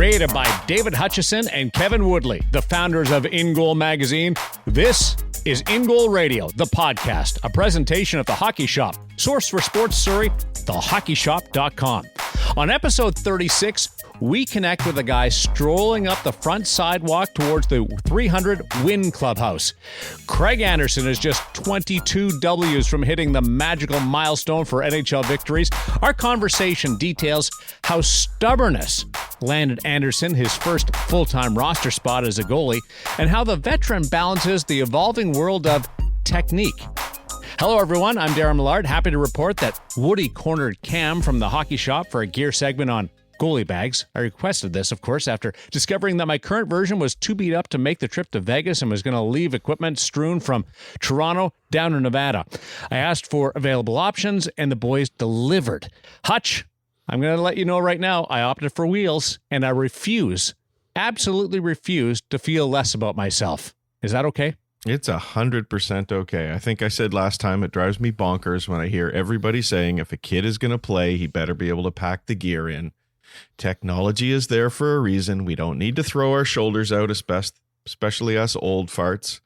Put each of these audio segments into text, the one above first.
Created by David Hutchison and Kevin Woodley, the founders of InGoal Magazine, this is InGoal Radio, the podcast, a presentation of The Hockey Shop. Source for Sports Surrey, thehockeyshop.com. On episode 36, we connect with a guy strolling up the front sidewalk towards the 300 Win Clubhouse. Craig Anderson is just 22 W's from hitting the magical milestone for NHL victories. Our conversation details how stubbornness landed Anderson his first full-time roster spot as a goalie, and how the veteran balances the evolving world of technique. Hello, everyone. I'm Darren Millard. Happy to report that Woody cornered Cam from the Hockey Shop for a gear segment on goalie bags. I requested this, of course, after discovering that my current version was too beat up to make the trip to Vegas and was going to leave equipment strewn from Toronto down to Nevada. I asked for available options, and the boys delivered. Hutch, I'm going to let you know right now, I opted for wheels, and I absolutely refuse to feel less about myself. Is that okay? It's 100% okay. I think I said last time, it drives me bonkers when I hear everybody saying if a kid is going to play, he better be able to pack the gear in. Technology is there for a reason. We don't need to throw our shoulders out, especially us old farts,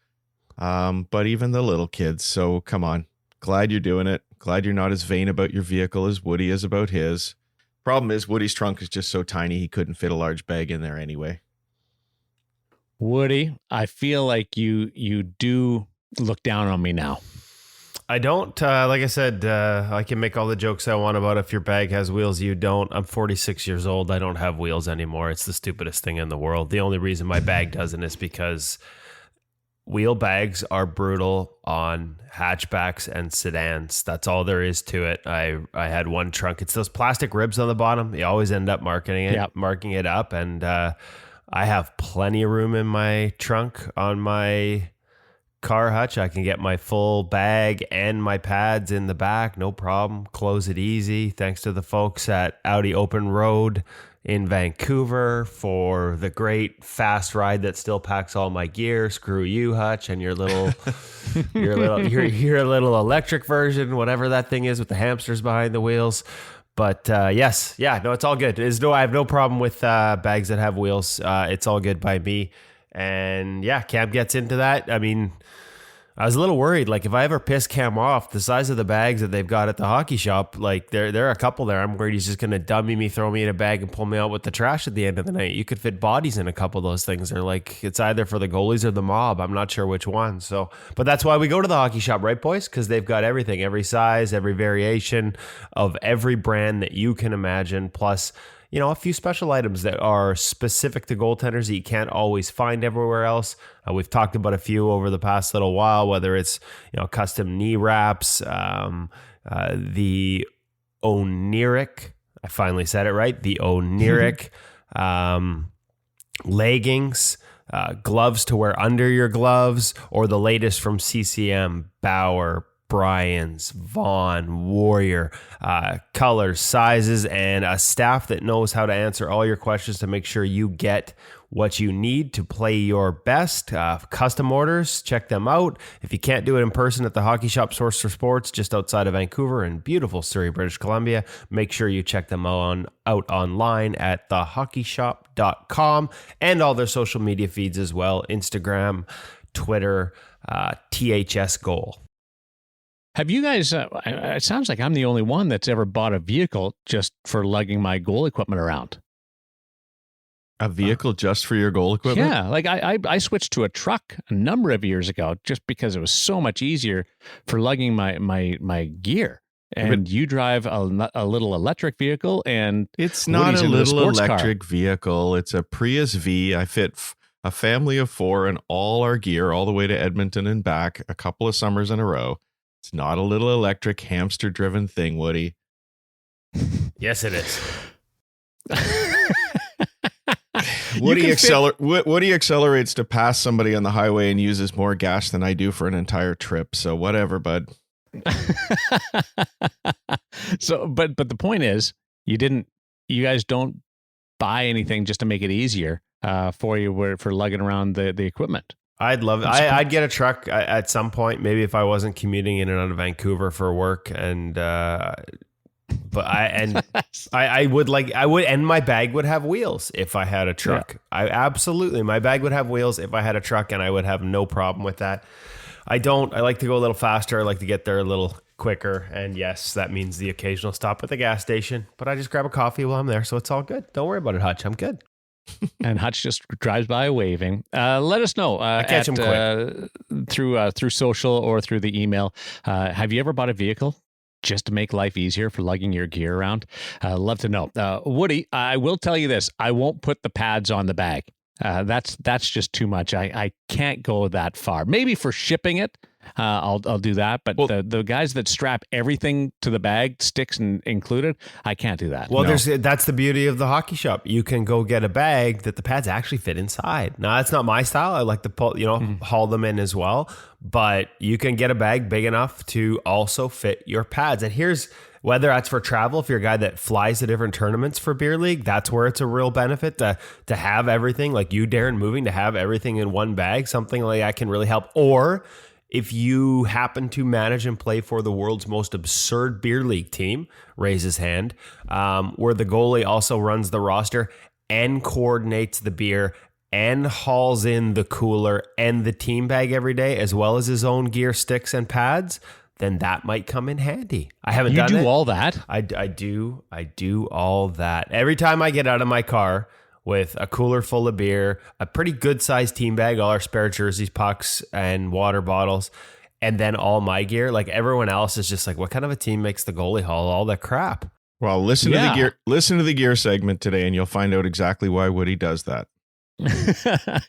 but even the little kids. So come on. Glad you're doing it. Glad you're not as vain about your vehicle as Woody is about his. Problem is, Woody's trunk is just so tiny he couldn't fit a large bag in there anyway. Woody, I feel like you do look down on me now. I don't. Like I said, I can make all the jokes I want about if your bag has wheels, you don't. I'm 46 years old. I don't have wheels anymore. It's the stupidest thing in the world. The only reason my bag doesn't is because wheel bags are brutal on hatchbacks and sedans. That's all there is to it. I had one trunk. It's those plastic ribs on the bottom. You always end up marking it up. And I have plenty of room in my trunk on my car, Hutch. I can get my full bag and my pads in the back, no problem. Close it easy. Thanks to the folks at Audi Open Road in Vancouver for the great fast ride that still packs all my gear. Screw you, Hutch, and your little little electric version, whatever that thing is with the hamsters behind the wheels. But it's all good. I have no problem with bags that have wheels. It's all good by me. And yeah, Cam gets into that. I mean, I was a little worried. Like, if I ever piss Cam off, the size of the bags that they've got at the Hockey Shop, like there are a couple there. I'm worried he's just going to dummy me, throw me in a bag, and pull me out with the trash at the end of the night. You could fit bodies in a couple of those things. They're like, it's either for the goalies or the mob. I'm not sure which one. So, but that's why we go to the Hockey Shop, right, boys? Because they've got everything, every size, every variation of every brand that you can imagine. Plus, you know, a few special items that are specific to goaltenders that you can't always find everywhere else. We've talked about a few over the past little while, whether it's, you know, custom knee wraps, the Oniric, I finally said it right, the Oniric leggings, gloves to wear under your gloves, or the latest from CCM, Bauer, Bryans, Vaughn, Warrior, colors, sizes, and a staff that knows how to answer all your questions to make sure you get what you need to play your best. Custom orders, check them out. If you can't do it in person at the Hockey Shop Source for Sports just outside of Vancouver in beautiful Surrey, British Columbia, make sure you check them out online at thehockeyshop.com and all their social media feeds as well, Instagram, Twitter, THS Goal. Have you guys, it sounds like I'm the only one that's ever bought a vehicle just for lugging my goal equipment around. A vehicle just for your goal equipment? Yeah, like I switched to a truck a number of years ago just because it was so much easier for lugging my gear. And you drive a little electric vehicle, and it's not a little electric vehicle. It's a Prius V. I fit a family of 4 and all our gear all the way to Edmonton and back a couple of summers in a row. It's not a little electric hamster-driven thing, Woody. Yes, it is. Woody accelerates to pass somebody on the highway and uses more gas than I do for an entire trip. So whatever, bud. So, but the point is, you guys don't buy anything just to make it easier for you for lugging around the equipment. I'd love it. I'd get a truck at some point, maybe if I wasn't commuting in and out of Vancouver for work. And But I would, and my bag would have wheels if I had a truck. Yeah. My bag would have wheels if I had a truck, and I would have no problem with that. I don't. I like to go a little faster. I like to get there a little quicker. And yes, that means the occasional stop at the gas station, but I just grab a coffee while I'm there. So it's all good. Don't worry about it, Hutch. I'm good. And Hutch just drives by waving. Let us know I catch him quick. Through social or through the email. Have you ever bought a vehicle just to make life easier for lugging your gear around? Love to know. Woody, I will tell you this. I won't put the pads on the bag. That's just too much. I can't go that far. Maybe for shipping it, I'll do that. But the guys that strap everything to the bag, sticks included, I can't do that. Well, that's the beauty of the hockey shop. You can go get a bag that the pads actually fit inside. Now, that's not my style. I like to haul them in as well. But you can get a bag big enough to also fit your pads. And here's whether that's for travel, if you're a guy that flies to different tournaments for beer league, that's where it's a real benefit to have everything, like you, Darren, moving, to have everything in one bag. Something like that can really help. Or if you happen to manage and play for the world's most absurd beer league team, raise his hand, where the goalie also runs the roster and coordinates the beer and hauls in the cooler and the team bag every day, as well as his own gear, sticks, and pads, then that might come in handy. I haven't done it. You do all that? I do all that. Every time I get out of my car with a cooler full of beer, a pretty good sized team bag, all our spare jerseys, pucks, and water bottles, and then all my gear, like everyone else is just like, what kind of a team makes the goalie haul all that crap? Well, listen to the gear segment today, and you'll find out exactly why Woody does that.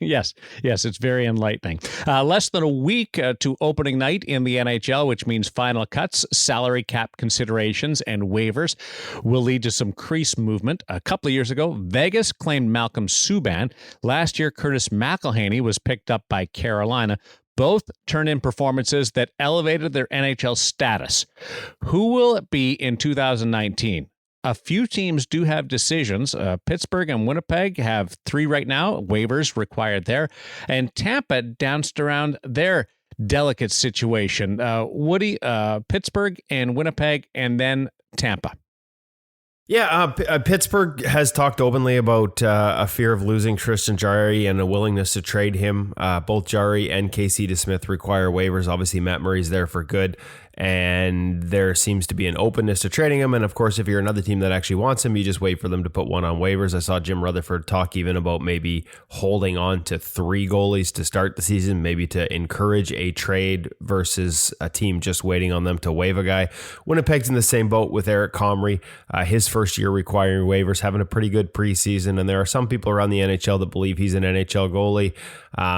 Yes, it's very enlightening. Less than a week to opening night in the NHL, which means final cuts, salary cap considerations, and waivers will lead to some crease movement. A couple of years ago, Vegas claimed Malcolm Subban. Last year, Curtis McElhinney was picked up by Carolina. Both turned in performances that elevated their NHL status. Who will it be in 2019? A few teams do have decisions. Pittsburgh and Winnipeg have 3 right now, waivers required there. And Tampa danced around their delicate situation. Woody, Pittsburgh and Winnipeg, and then Tampa. Yeah, Pittsburgh has talked openly about a fear of losing Tristan Jarry and a willingness to trade him. Both Jarry and Casey DeSmith require waivers. Obviously, Matt Murray's there for good, and there seems to be an openness to trading him. And of course, if you're another team that actually wants him, you just wait for them to put one on waivers. I saw Jim Rutherford talk even about maybe holding on to 3 goalies to start the season, maybe to encourage a trade versus a team just waiting on them to waive a guy. Winnipeg's in the same boat with Eric Comrie. His first year requiring waivers, having a pretty good preseason. And there are some people around the NHL that believe he's an NHL goalie.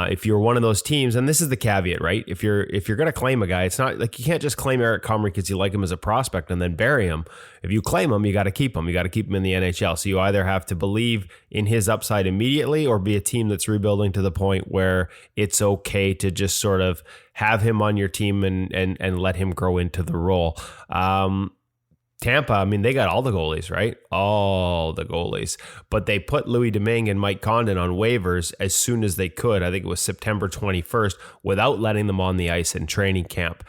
If you're one of those teams, and this is the caveat, right? If you're going to claim a guy, it's not like you can't just claim Eric Comrie because you like him as a prospect and then bury him. If you claim him, you got to keep him. You got to keep him in the NHL. So you either have to believe in his upside immediately or be a team that's rebuilding to the point where it's okay to just sort of have him on your team and let him grow into the role. Tampa, I mean, they got all the goalies, right? All the goalies. But they put Louis Domingue and Mike Condon on waivers as soon as they could. I think it was September 21st, without letting them on the ice in training camp.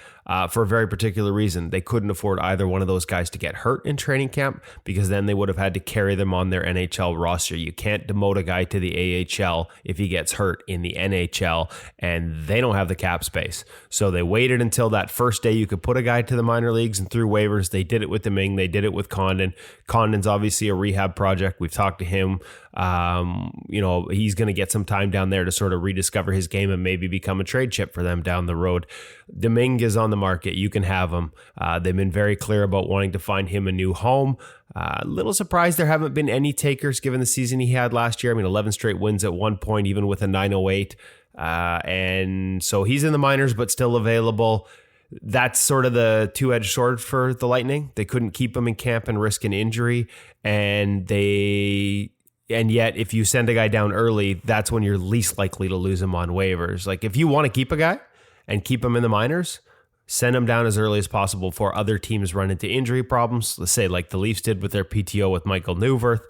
For a very particular reason. They couldn't afford either one of those guys to get hurt in training camp because then they would have had to carry them on their NHL roster. You can't demote a guy to the AHL if he gets hurt in the NHL, and they don't have the cap space. So they waited until that first day you could put a guy to the minor leagues, and through waivers, they did it with Domingue. They did it with Condon. Condon's obviously a rehab project. We've talked to him. He's going to get some time down there to sort of rediscover his game and maybe become a trade chip for them down the road. Domingue is on the market. You can have him. They've been very clear about wanting to find him a new home. A little surprised there haven't been any takers given the season he had last year. I mean, 11 straight wins at one point, even with a 908. And so he's in the minors, but still available. That's sort of the two-edged sword for the Lightning. They couldn't keep him in camp and risk an injury. And yet, if you send a guy down early, that's when you're least likely to lose him on waivers. Like, if you want to keep a guy and keep him in the minors, send him down as early as possible before other teams run into injury problems. Let's say like the Leafs did with their PTO with Michael Neuwirth,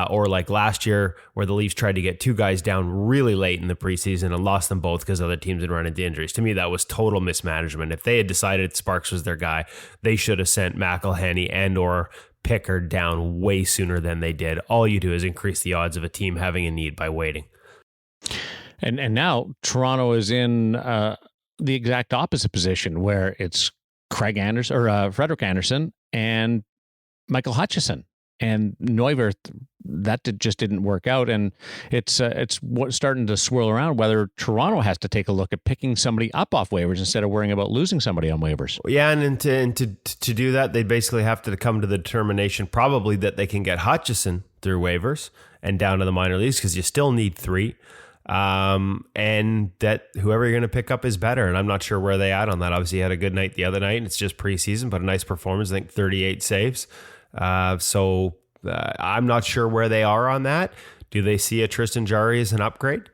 or like last year where the Leafs tried to get 2 guys down really late in the preseason and lost them both because other teams had run into injuries. To me, that was total mismanagement. If they had decided Sparks was their guy, they should have sent McElhinney and or Pickard down way sooner than they did. All you do is increase the odds of a team having a need by waiting. And now Toronto is in the exact opposite position where it's Craig Anderson or Frederick Anderson and Michael Hutchison and Neuwirth. That just didn't work out, and it's starting to swirl around whether Toronto has to take a look at picking somebody up off waivers instead of worrying about losing somebody on waivers. Yeah, and to do that, they basically have to come to the determination probably that they can get Hutchison through waivers and down to the minor leagues because you still need 3. And that whoever you're going to pick up is better. And I'm not sure where they at on that. Obviously, he had a good night the other night, and it's just preseason, but a nice performance. I think 38 saves. I'm not sure where they are on that. Do they see a Tristan Jarry as an upgrade?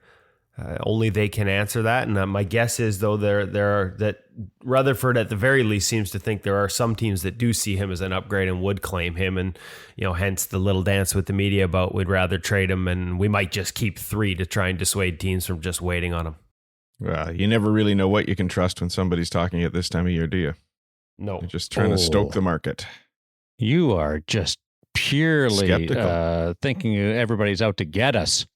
Only they can answer that. And my guess is, though, that Rutherford at the very least seems to think there are some teams that do see him as an upgrade and would claim him. And, hence the little dance with the media about we'd rather trade him and we might just keep 3 to try and dissuade teams from just waiting on him. Well, you never really know what you can trust when somebody's talking at this time of year, do you? No. You're just trying to stoke the market. You are just purely thinking everybody's out to get us,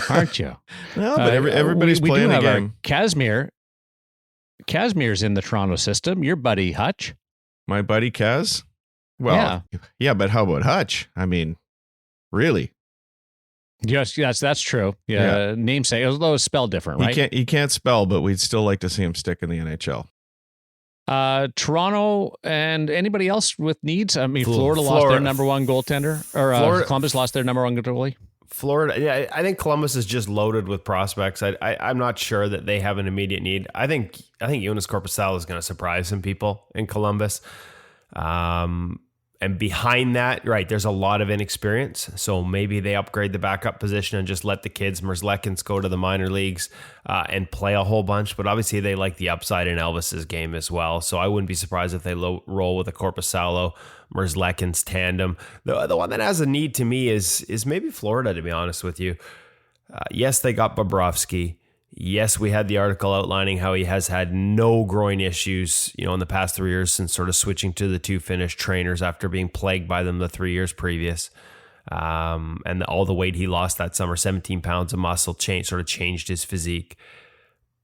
aren't you? No, but everybody's playing a game. Casimir's in the Toronto system. Your buddy Hutch. My buddy Kaz? Well, yeah, but how about Hutch? I mean, really? Yes, that's true. Yeah. Namesake, although it's spelled different, right? He can't spell, but we'd still like to see him stick in the NHL. Toronto and anybody else with needs? I mean, Florida lost their number one goaltender, or Columbus lost their number one goalie. Florida, yeah, I think Columbus is just loaded with prospects. I'm not sure that they have an immediate need. I think Jonas Korpisalo is going to surprise some people in Columbus. And behind that, right, there's a lot of inexperience. So maybe they upgrade the backup position and just let the kids, Merzlikins, go to the minor leagues and play a whole bunch. But obviously they like the upside in Elvis's game as well. So I wouldn't be surprised if they roll with a Korpisalo, Merzlikins tandem. The one that has a need to me is maybe Florida, to be honest with you. Yes, they got Bobrovsky. Yes, we had the article outlining how he has had no groin issues, in the past 3 years since sort of switching to the 2 Finnish trainers after being plagued by them the 3 years previous. And all the weight he lost that summer, 17 pounds of muscle, changed his physique.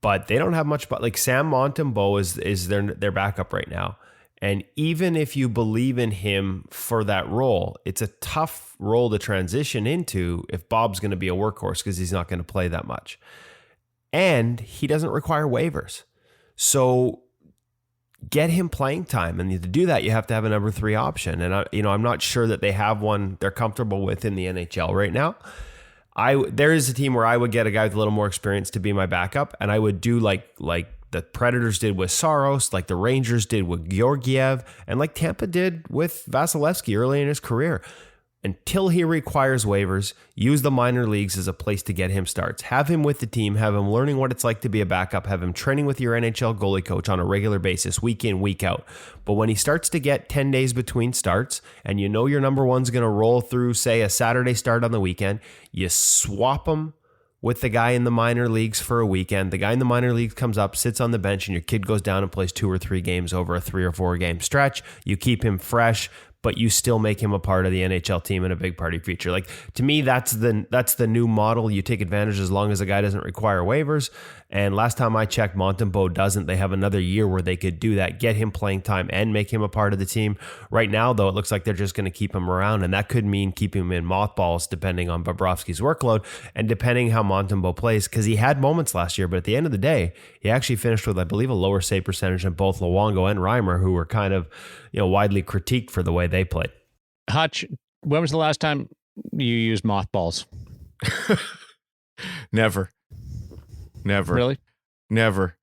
But they don't have much, but like Sam Montembeault is their backup right now. And even if you believe in him for that role, it's a tough role to transition into if Bob's going to be a workhorse because he's not going to play that much. And he doesn't require waivers. So get him playing time. And to do that, you have to have a number 3 option. And I'm not sure that they have one they're comfortable with in the NHL right now. There is a team where I would get a guy with a little more experience to be my backup. And I would do like the Predators did with Saros, like the Rangers did with Georgiev, and like Tampa did with Vasilevsky early in his career. Until he requires waivers, use the minor leagues as a place to get him starts. Have him with the team, have him learning what it's like to be a backup, have him training with your NHL goalie coach on a regular basis, week in, week out. But when he starts to get 10 days between starts, and your number one's going to roll through, say, a Saturday start on the weekend, you swap him with the guy in the minor leagues for a weekend. The guy in the minor leagues comes up, sits on the bench, and your kid goes down and plays 2 or 3 games over a 3 or 4 game stretch. You keep him fresh, but you still make him a part of the NHL team and a big party feature. Like, to me, that's the new model. You take advantage as long as a guy doesn't require waivers. And last time I checked, Montembeault doesn't. They have another year where they could do that, get him playing time and make him a part of the team. Right now, though, it looks like they're just going to keep him around, and that could mean keeping him in mothballs depending on Bobrovsky's workload and depending how Montembeault plays, because he had moments last year, but at the end of the day, he actually finished with, I believe, a lower save percentage than both Luongo and Reimer, who were kind of widely critiqued for the way they played. Hutch, when was the last time you used mothballs? Never. Really? Never.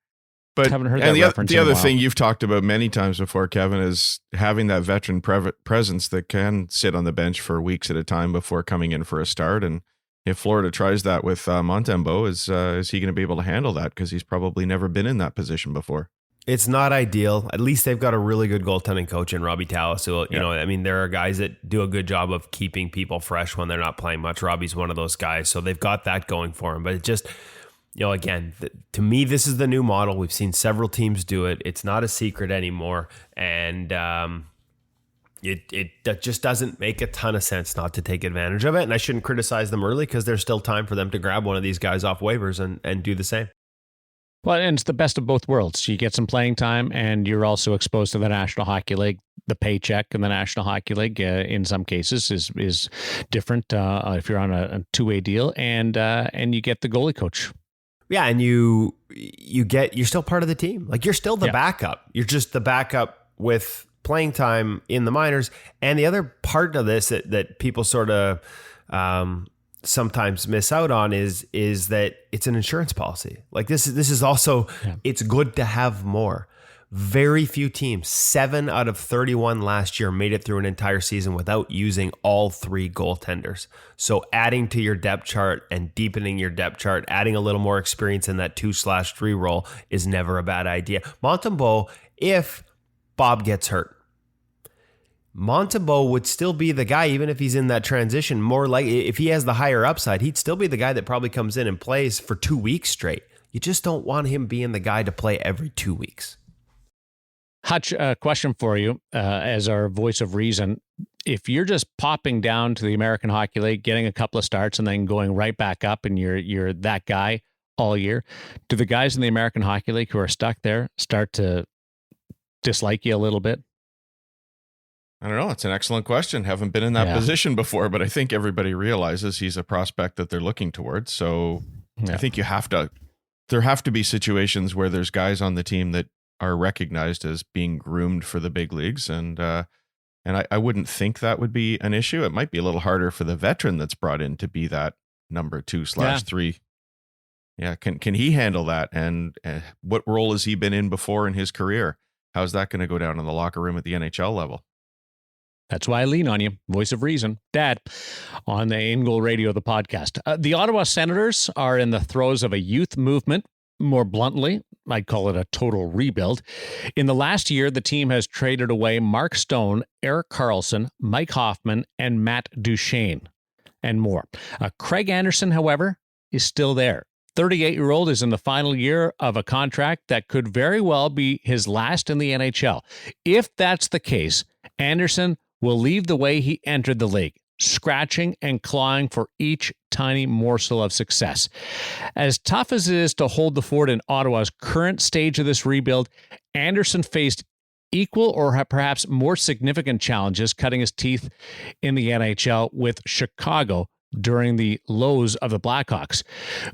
But haven't heard that reference the in a other while. thing you've talked about many times before, Kevin, is having that veteran presence that can sit on the bench for weeks at a time before coming in for a start. And if Florida tries that with Montembeault, is he going to be able to handle that? Because he's probably never been in that position before. It's not ideal. At least they've got a really good goaltending coach in Robbie Tallis. So, there are guys that do a good job of keeping people fresh when they're not playing much. Robbie's one of those guys. So they've got that going for him. But it just, again, to me, this is the new model. We've seen several teams do it. It's not a secret anymore. And It just doesn't make a ton of sense not to take advantage of it. And I shouldn't criticize them early because there's still time for them to grab one of these guys off waivers and do the same. Well, and it's the best of both worlds. You get some playing time, and you're also exposed to the National Hockey League. The paycheck in the National Hockey League, in some cases, is different if you're on a two-way deal, and you get the goalie coach. Yeah, and you're still part of the team. Like, you're still the backup. You're just the backup with playing time in the minors. And the other part of this that people sort of sometimes miss out on is that it's an insurance policy. Like, this is also, it's good to have more. Very few teams, 7 out of 31 last year, made it through an entire season without using all 3 goaltenders. So adding to your depth chart and deepening your depth chart, adding a little more experience in that 2/3 role is never a bad idea. Montembeault, if Bob gets hurt, Montembeault would still be the guy, even if he's in that transition. More like, if he has the higher upside, he'd still be the guy that probably comes in and plays for 2 weeks straight. You just don't want him being the guy to play every 2 weeks. Hutch, a question for you as our voice of reason. If you're just popping down to the American Hockey League, getting a couple of starts, and then going right back up, and you're that guy all year, do the guys in the American Hockey League who are stuck there start to dislike you a little bit? I don't know. It's an excellent question. Haven't been in that position before, but I think everybody realizes he's a prospect that they're looking towards. So I think there have to be situations where there's guys on the team that are recognized as being groomed for the big leagues. And I wouldn't think that would be an issue. It might be a little harder for the veteran that's brought in to be that number 2/3. Yeah. Can he handle that? And what role has he been in before in his career? How's that going to go down in the locker room at the NHL level? That's why I lean on you, voice of reason, Dad, on the InGoal Radio, the podcast. The Ottawa Senators are in the throes of a youth movement. More bluntly, I'd call it a total rebuild. In the last year, the team has traded away Mark Stone, Erik Karlsson, Mike Hoffman, and Matt Duchene, and more. Craig Anderson, however, is still there. 38-year-old is in the final year of a contract that could very well be his last in the NHL. If that's the case, Anderson will leave the way he entered the league, scratching and clawing for each tiny morsel of success. As tough as it is to hold the fort in Ottawa's current stage of this rebuild, Anderson faced equal or perhaps more significant challenges cutting his teeth in the NHL with Chicago during the lows of the Blackhawks.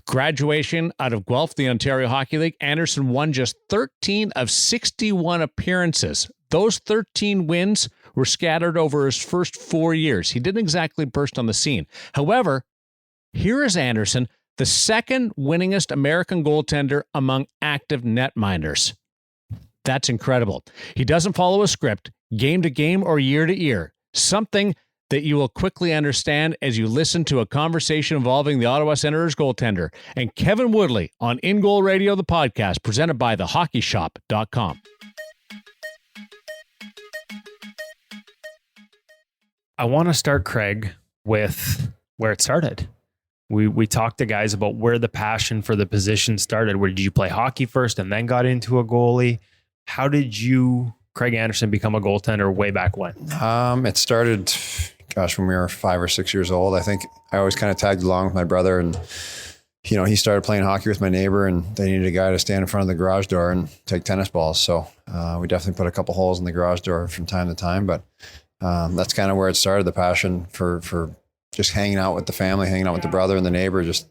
Graduation out of Guelph, the Ontario Hockey League, Anderson won just 13 of 61 appearances. Those 13 wins were scattered over his first 4 years. He didn't exactly burst on the scene. However, here is Anderson, the second winningest American goaltender among active netminders. That's incredible. He doesn't follow a script, game to game or year to year, something that you will quickly understand as you listen to a conversation involving the Ottawa Senators goaltender and Kevin Woodley on InGoal Radio, the podcast, presented by thehockeyshop.com. I want to start, Craig, with where it started. We talked to guys about where the passion for the position started. Where did you play hockey first and then got into a goalie? How did you, Craig Anderson, become a goaltender way back when? It started, when we were 5 or 6 years old. I think I always kind of tagged along with my brother, and he started playing hockey with my neighbor, and they needed a guy to stand in front of the garage door and take tennis balls. So we definitely put a couple holes in the garage door from time to time, but that's kind of where it started, the passion for just hanging out with the family, hanging out with the brother and the neighbor, just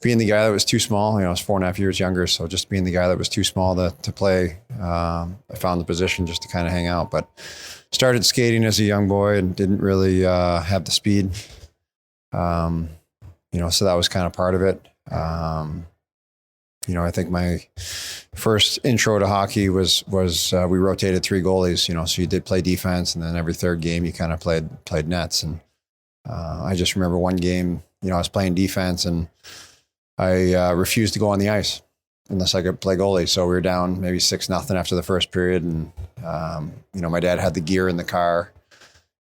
being the guy that was too small. I was 4.5 years younger, so just being the guy that was too small to play. I found the position just to kind of hang out, but started skating as a young boy and didn't really have the speed. So that was kind of part of it. I think my first intro to hockey was we rotated 3 goalies, so you did play defense, and then every third game you kind of played nets. And I just remember one game, I was playing defense, and I refused to go on the ice unless I could play goalie. So we were down maybe 6-0 after the first period, and my dad had the gear in the car.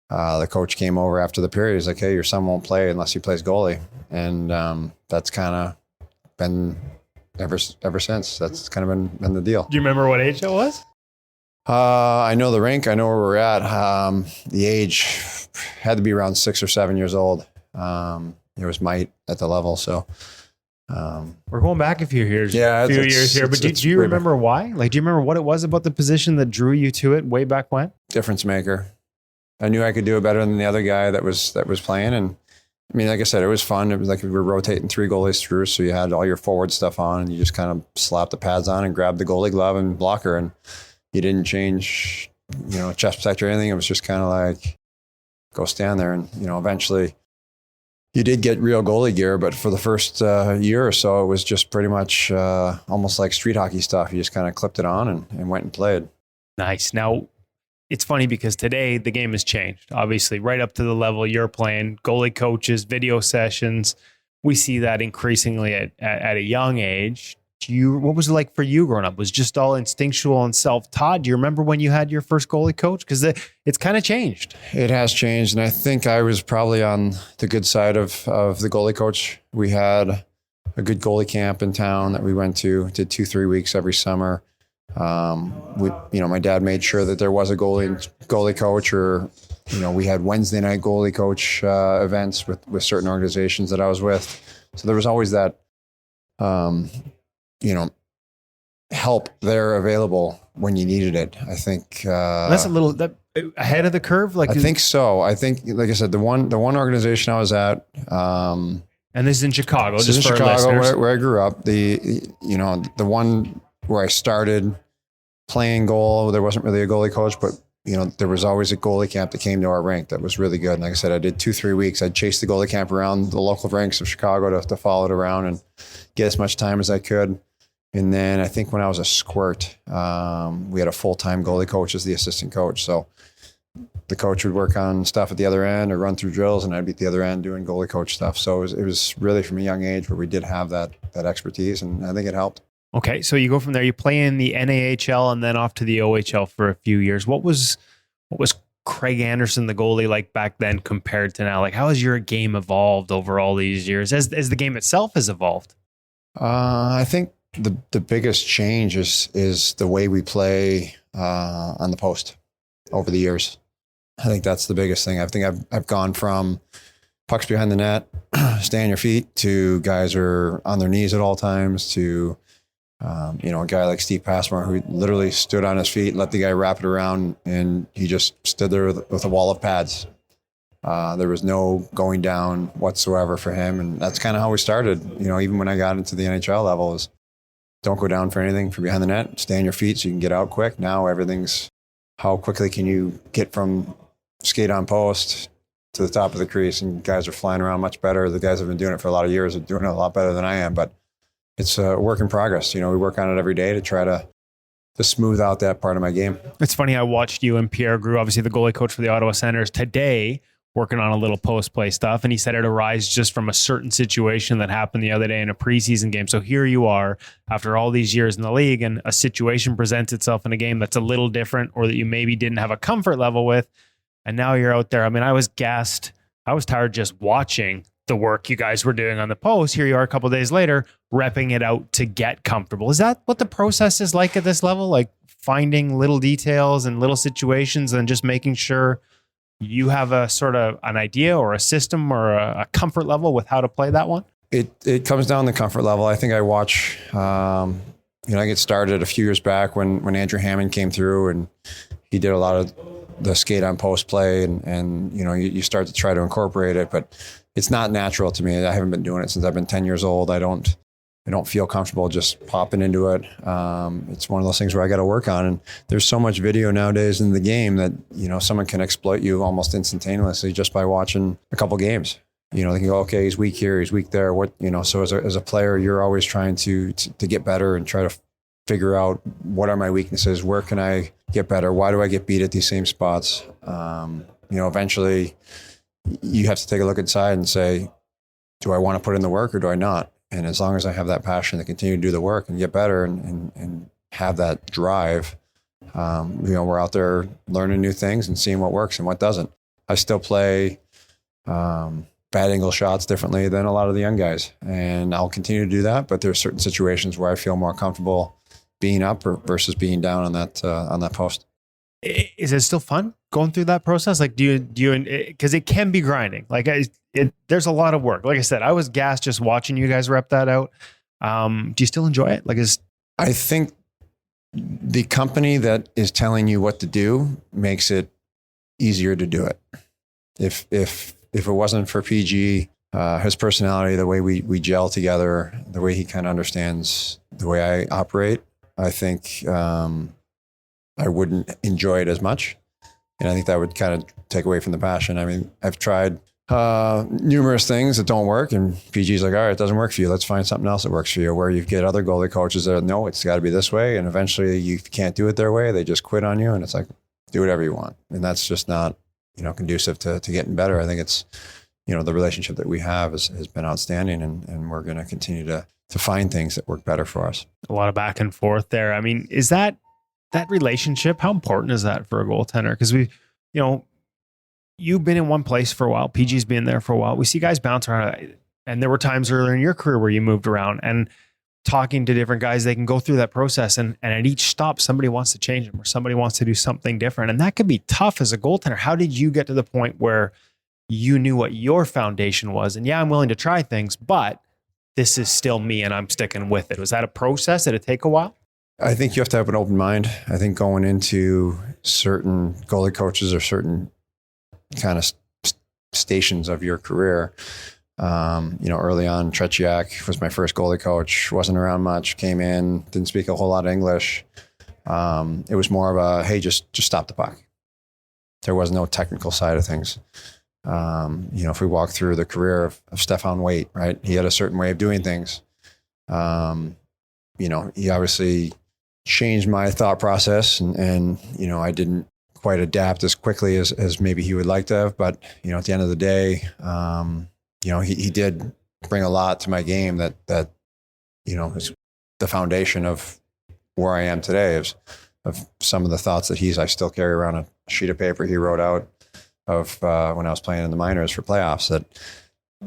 The coach came over after the period. He's like, "Hey, your son won't play unless he plays goalie," and that's kind of been ever since. That's kind of been the deal. Do you remember what age that was? I know the rink. I know where we're at. The age had to be around 6 or 7 years old. There was might at the level. So we're going back a few years. Yeah, years here. But do you remember why? Like, do you remember what it was about the position that drew you to it way back when? Difference maker. I knew I could do it better than the other guy that was playing. And I mean, like I said, it was fun. It was like we were rotating 3 goalies through. So you had all your forward stuff on and you just kind of slap the pads on and grab the goalie glove and blocker. And you didn't change, chest protector or anything. It was just kind of like, go stand there. And, eventually you did get real goalie gear, but for the first year or so, it was just pretty much almost like street hockey stuff. You just kind of clipped it on and went and played. Nice. Now, it's funny because today the game has changed. Obviously, right up to the level you're playing, goalie coaches, video sessions. We see that increasingly at a young age. What was it like for you growing up? Was it just all instinctual and self-taught? Do you remember when you had your first goalie coach? Because it's kind of changed. It has changed, and I think I was probably on the good side of the goalie coach. We had a good goalie camp in town that we went to, did 2-3 weeks every summer. My dad made sure that there was a goalie coach, or we had Wednesday night goalie coach events with certain organizations that I was with. So there was always that, help there available when you needed it. I think that's a little ahead of the curve. I think so. I think, like I said, the one organization I was at, and this is in Chicago. This is Chicago, where I grew up. The one where I started playing goal, there wasn't really a goalie coach, but there was always a goalie camp that came to our rink that was really good. And like I said, I did 2-3 weeks. I'd chase the goalie camp around the local rinks of Chicago to follow it around and get as much time as I could. And then I think when I was a squirt, we had a full-time goalie coach as the assistant coach. So the coach would work on stuff at the other end or run through drills, and I'd be at the other end doing goalie coach stuff. So it was really from a young age where we did have that expertise, and I think it helped. Okay, so you go from there, you play in the NAHL and then off to the OHL for a few years. What was Craig Anderson, the goalie, like back then compared to now? Like, how has your game evolved over all these years as the game itself has evolved? I think the biggest change is the way we play on the post over the years. I think that's the biggest thing. I think I've gone from pucks behind the net, stay on your feet, to guys are on their knees at all times, to a guy like Steve Passmore who literally stood on his feet, let the guy wrap it around, and he just stood there with a wall of pads. There was no going down whatsoever for him, and that's kind of how we started. Even when I got into the NHL level, is don't go down for anything from behind the net, stay on your feet so you can get out quick. Now everything's how quickly can you get from skate on post to the top of the crease, and guys are flying around much better. The guys have been doing it for a lot of years, are doing it a lot better than I am, but it's a work in progress. We work on it every day to try to smooth out that part of my game. It's funny. I watched you and Pierre Grew, obviously the goalie coach for the Ottawa Senators, today working on a little post-play stuff. And he said it arose just from a certain situation that happened the other day in a preseason game. So here you are after all these years in the league, and a situation presents itself in a game that's a little different, or that you maybe didn't have a comfort level with. And now you're out there. I mean, I was gassed. I was tired just watching the work you guys were doing on the post. Here you are a couple of days later, repping it out to get comfortable. Is that what the process is like at this level? Like finding little details and little situations and just making sure you have a sort of an idea or a system or a comfort level with how to play that one? It comes down to comfort level. I think I watch, I get started a few years back when Andrew Hammond came through, and he did a lot of the skate on post play, and you start to try to incorporate it, but it's not natural to me. I haven't been doing it since I've been 10 years old. I don't feel comfortable just popping into it. It's one of those things where I got to work on. And there's so much video nowadays in the game that, someone can exploit you almost instantaneously just by watching a couple games. They can go, okay, he's weak here, he's weak there. So as a player, you're always trying to get better and try to figure out what are my weaknesses? Where can I get better? Why do I get beat at these same spots? Eventually you have to take a look inside and say, do I want to put in the work or do I not? And as long as I have that passion to continue to do the work and get better and have that drive, we're out there learning new things and seeing what works and what doesn't. I still play bad angle shots differently than a lot of the young guys, and I'll continue to do that. But there's certain situations where I feel more comfortable being up versus being down on that post. is it still fun going through that process? Like, do you, because it can be grinding. Like there's a lot of work. Like I said, I was gassed just watching you guys rep that out. Do you still enjoy it? I think the company that is telling you what to do makes it easier to do it. If it wasn't for PG, his personality, the way we gel together, the way he kind of understands the way I operate, I think I wouldn't enjoy it as much. And I think that would kind of take away from the passion. I mean, I've tried numerous things that don't work, and PG's like, all right, it doesn't work for you. Let's find something else that works for you. Where you get other goalie coaches that no, it's got to be this way. And eventually you can't do it their way. They just quit on you. And it's like, do whatever you want. And that's just not, conducive to getting better. I think it's, the relationship that we have has been outstanding, and we're going to continue to find things that work better for us. A lot of back and forth there. I mean, is that relationship, how important is that for a goaltender? Because you've been in one place for a while. PG's been there for a while. We see guys bounce around, and there were times earlier in your career where you moved around, and talking to different guys, they can go through that process, and at each stop, somebody wants to change them or somebody wants to do something different. And that could be tough as a goaltender. How did you get to the point where you knew what your foundation was? And yeah, I'm willing to try things, but this is still me and I'm sticking with it. Was that a process? Did it take a while? I think you have to have an open mind. I think going into certain goalie coaches or certain kind of stations of your career, early on, Tretiak was my first goalie coach, wasn't around much, came in, didn't speak a whole lot of English. It was more of a, hey, just stop the puck. There was no technical side of things. If we walk through the career of Stefan Waite, right? He had a certain way of doing things. He obviously changed my thought process, and I didn't quite adapt as quickly as maybe he would like to have. But, at the end of the day, he did bring a lot to my game that is the foundation of where I am today, of some of the thoughts that I still carry around a sheet of paper he wrote out of when I was playing in the minors for playoffs, that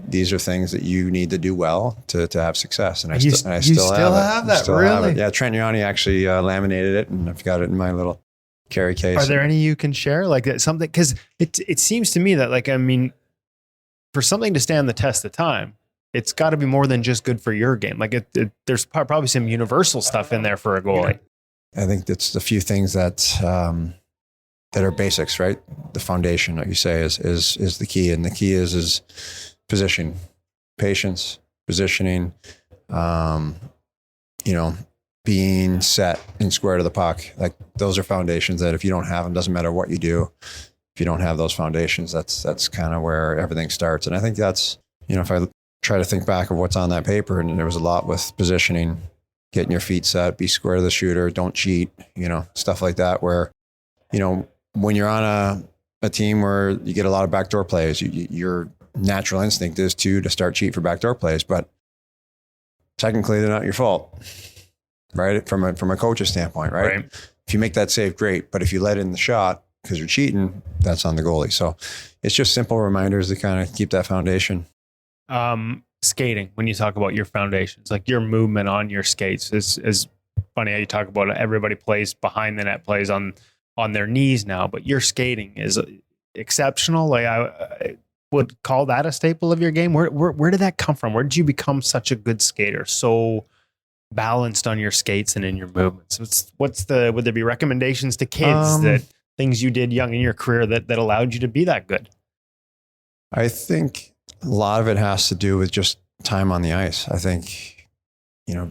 these are things that you need to do well to have success. And I still have that. Still really? Have it. Yeah. Trent Yanni actually laminated it, and I've got it in my little carry case. Are there any you can share? Like something, because it seems to me that for something to stand the test of time, it's got to be more than just good for your game. There's probably some universal stuff in there for a goalie. I think that's a few things that are basics, right? The foundation, like you say, is the key, and the key is positioning, patience, positioning, being set and square to the puck. Like, those are foundations that if you don't have them, doesn't matter what you do. If you don't have those foundations, that's kind of where everything starts. And I think that's, if I try to think back of what's on that paper, and there was a lot with positioning, getting your feet set, be square to the shooter, don't cheat, stuff like that, where, when you're on a team where you get a lot of backdoor plays, your natural instinct is to start cheat for backdoor plays, but technically they're not your fault, right? From a coach's standpoint, right? If you make that save, great. But if you let in the shot because you're cheating, that's on the goalie. So it's just simple reminders to kind of keep that foundation. Skating, when you talk about your foundations, like your movement on your skates, is funny how you talk about it. Everybody plays behind the net, plays on their knees now, but your skating is exceptional. Like, I would call that a staple of your game. Where did that come from? Where did you become such a good skater? So balanced on your skates and in your movements. Would there be recommendations to kids that things you did young in your career that allowed you to be that good? I think a lot of it has to do with just time on the ice. I think,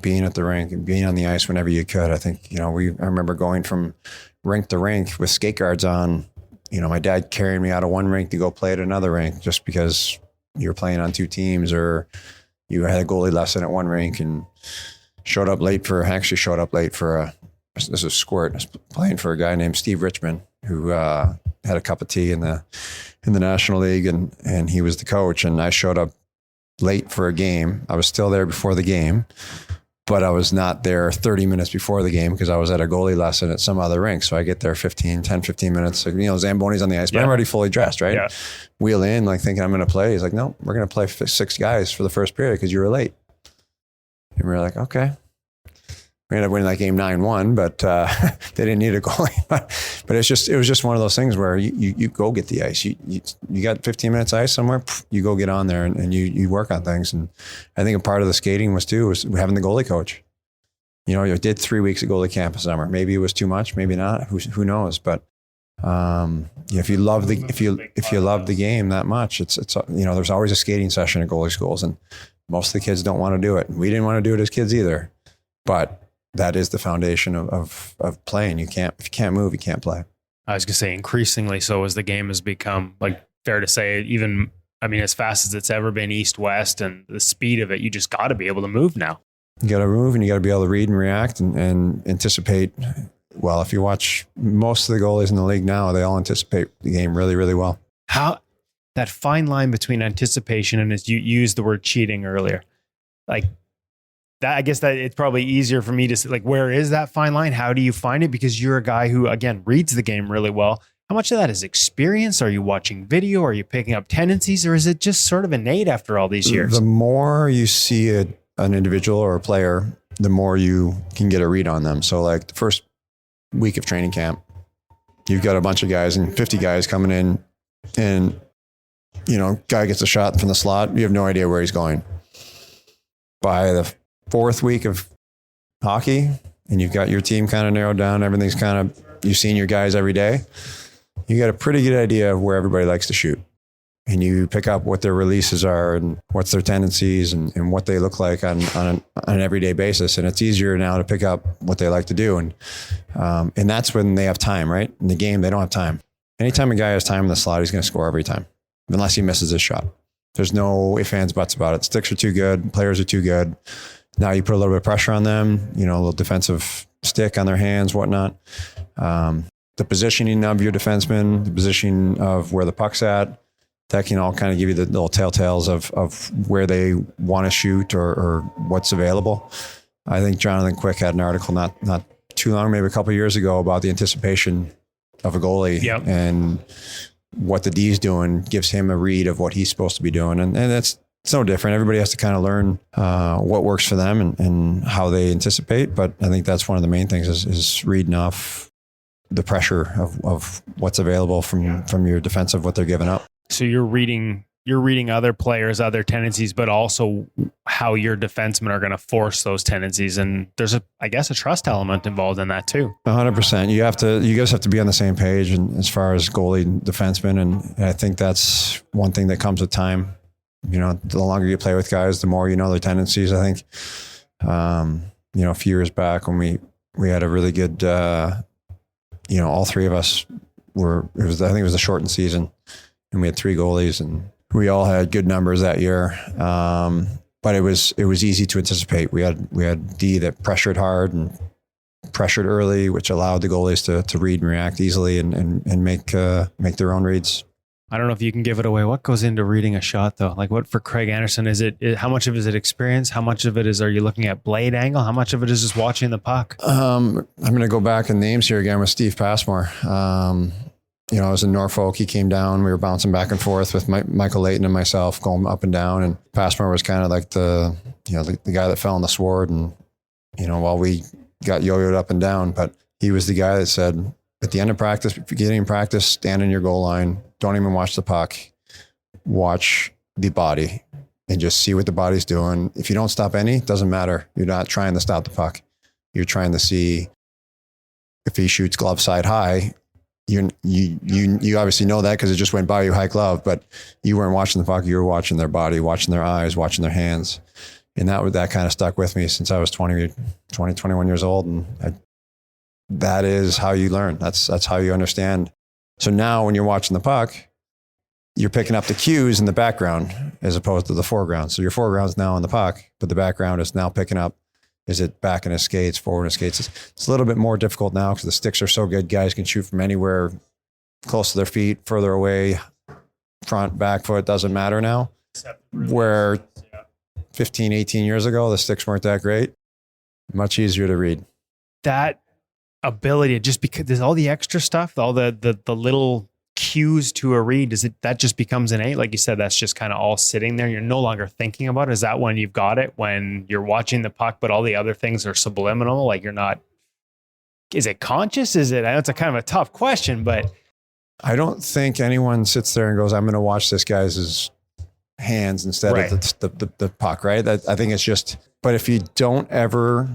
being at the rink and being on the ice whenever you could. I think, I remember going from rink to rink with skate guards on, my dad carrying me out of one rink to go play at another rink just because you were playing on two teams, or you had a goalie lesson at one rink and showed up late for this was Squirt. I was playing for a guy named Steve Richmond, who had a cup of tea in the National League, and he was the coach. And I showed up late for a game. I was still there before the game, but I was not there 30 minutes before the game because I was at a goalie lesson at some other rink. So I get there 15 minutes. Zamboni's on the ice, but I'm already fully dressed, right? Yeah. Wheel in, thinking I'm going to play. He's like, no, we're going to play 6 guys for the first period because you were late. And we were like, okay. We ended up winning that game 9-1, but they didn't need a goalie. But it was just one of those things where you go get the ice. You got 15 minutes ice somewhere, you go get on there and you work on things. And I think a part of the skating was having the goalie coach. You did 3 weeks of goalie camp a summer. Maybe it was too much, maybe not. Who knows? But if you love the game that much, it's there's always a skating session at goalie schools, and most of the kids don't want to do it. We didn't want to do it as kids either, but that is the foundation of playing. If you can't move, you can't play. I was going to say increasingly so as the game has become, like, fair to say, even, I mean, as fast as it's ever been east-west and the speed of it, you just got to be able to move now. You got to move and you got to be able to read and react and anticipate. Well, if you watch most of the goalies in the league now, they all anticipate the game really, really well. How that fine line between anticipation and, as you used the word cheating earlier, like, that, I guess that it's probably easier for me to say, like, where is that fine line? How do you find it? Because you're a guy who, again, reads the game really well. How much of that is experience? Are you watching video? Are you picking up tendencies? Or is it just sort of innate after all these years? The more you see an individual or a player, the more you can get a read on them. So like the first week of training camp, you've got a bunch of guys and 50 guys coming in, and, guy gets a shot from the slot. You have no idea where he's going. By the fourth week of hockey, and you've got your team kind of narrowed down, everything's kind of, you've seen your guys every day, you got a pretty good idea of where everybody likes to shoot. And you pick up what their releases are and what's their tendencies and what they look like on an everyday basis. And it's easier now to pick up what they like to do. And that's when they have time, right? In the game, they don't have time. Anytime a guy has time in the slot, he's going to score every time, unless he misses his shot. There's no ifs, ands, buts about it. Sticks are too good. Players are too good. Now you put a little bit of pressure on them, a little defensive stick on their hands, whatnot. The positioning of your defenseman, the positioning of where the puck's at, that can all kind of give you the little telltales of where they want to shoot or what's available. I think Jonathan Quick had an article not too long, maybe a couple of years ago, about the anticipation of a goalie. Yep. And what the D's doing gives him a read of what he's supposed to be doing. And it's no different. Everybody has to kind of learn what works for them and how they anticipate. But I think that's one of the main things is reading off the pressure of what's available from your defensive, what they're giving up. So you're reading other players, other tendencies, but also how your defensemen are going to force those tendencies. And there's a trust element involved in that too. 100%. You guys have to be on the same page, and as far as goalie and defenseman. And I think that's one thing that comes with time. The longer you play with guys, the more you know their tendencies. I think, a few years back when we had a really good, all three of us I think it was a shortened season, and we had 3 goalies, and we all had good numbers that year. But it was easy to anticipate. We had D that pressured hard and pressured early, which allowed the goalies to read and react easily and make their own reads. I don't know if you can give it away. What goes into reading a shot though? Like, what for Craig Anderson, how much of it is it experience? How much of it are you looking at blade angle? How much of it is just watching the puck? I'm going to go back in names here again with Steve Passmore. I was in Norfolk. He came down. We were bouncing back and forth with Michael Layton and myself, going up and down. And Passmore was kind of like the guy that fell on the sword. And, while we got yo-yoed up and down, but he was the guy that said, at the end of practice, if you're getting in practice, stand in your goal line. Don't even watch the puck. Watch the body and just see what the body's doing. If you don't stop any, it doesn't matter. You're not trying to stop the puck. You're trying to see if he shoots glove side high. You obviously know that because it just went by you high glove, but you weren't watching the puck. You were watching their body, watching their eyes, watching their hands. And that kind of stuck with me since I was 21 years old. And that is how you learn. That's how you understand. So now when you're watching the puck, you're picking up the cues in the background as opposed to the foreground. So your foreground's now on the puck, but the background is now picking up. Is it back in his skates, forward in his skates? It's a little bit more difficult now because the sticks are so good. Guys can shoot from anywhere, close to their feet, further away, front, back foot, doesn't matter now. Where 15, 18 years ago, the sticks weren't that great. Much easier to read. That ability, just because there's all the extra stuff, all the little cues to a read, that just becomes innate? Like you said, that's just kind of all sitting there. You're no longer thinking about it. Is that when you've got it, when you're watching the puck, but all the other things are subliminal? Like you're not, is it conscious? I know it's a kind of a tough question, but I don't think anyone sits there and goes, I'm going to watch this guy's hands instead of the puck, right? I think it's just, but if you don't ever,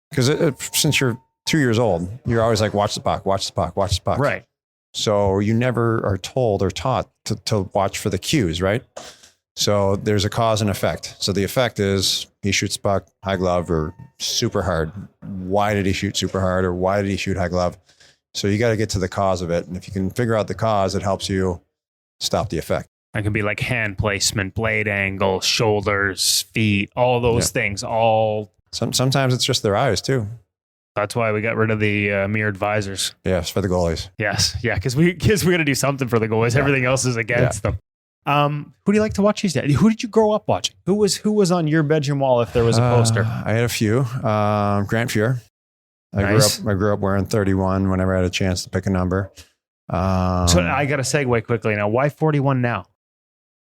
because since you're 2 years old, you're always like, watch the puck, watch the puck, watch the puck. Right. So you never are told or taught to watch for the cues, right? So there's a cause and effect. So the effect is he shoots the puck, high glove, or super hard. Why did he shoot super hard, or why did he shoot high glove? So you got to get to the cause of it. And if you can figure out the cause, it helps you stop the effect. It can be like hand placement, blade angle, shoulders, feet, all those things. Sometimes it's just their eyes too. That's why we got rid of the mirrored visors. Yes, for the goalies. Yes, yeah, because we got to do something for the goalies. Yeah. Everything else is against them. Who do you like to watch these days? Who did you grow up watching? Who was on your bedroom wall if there was a poster? I had a few. Grant Fuhr. I grew up wearing 31 whenever I had a chance to pick a number. So I got to segue quickly now. Why 41 now?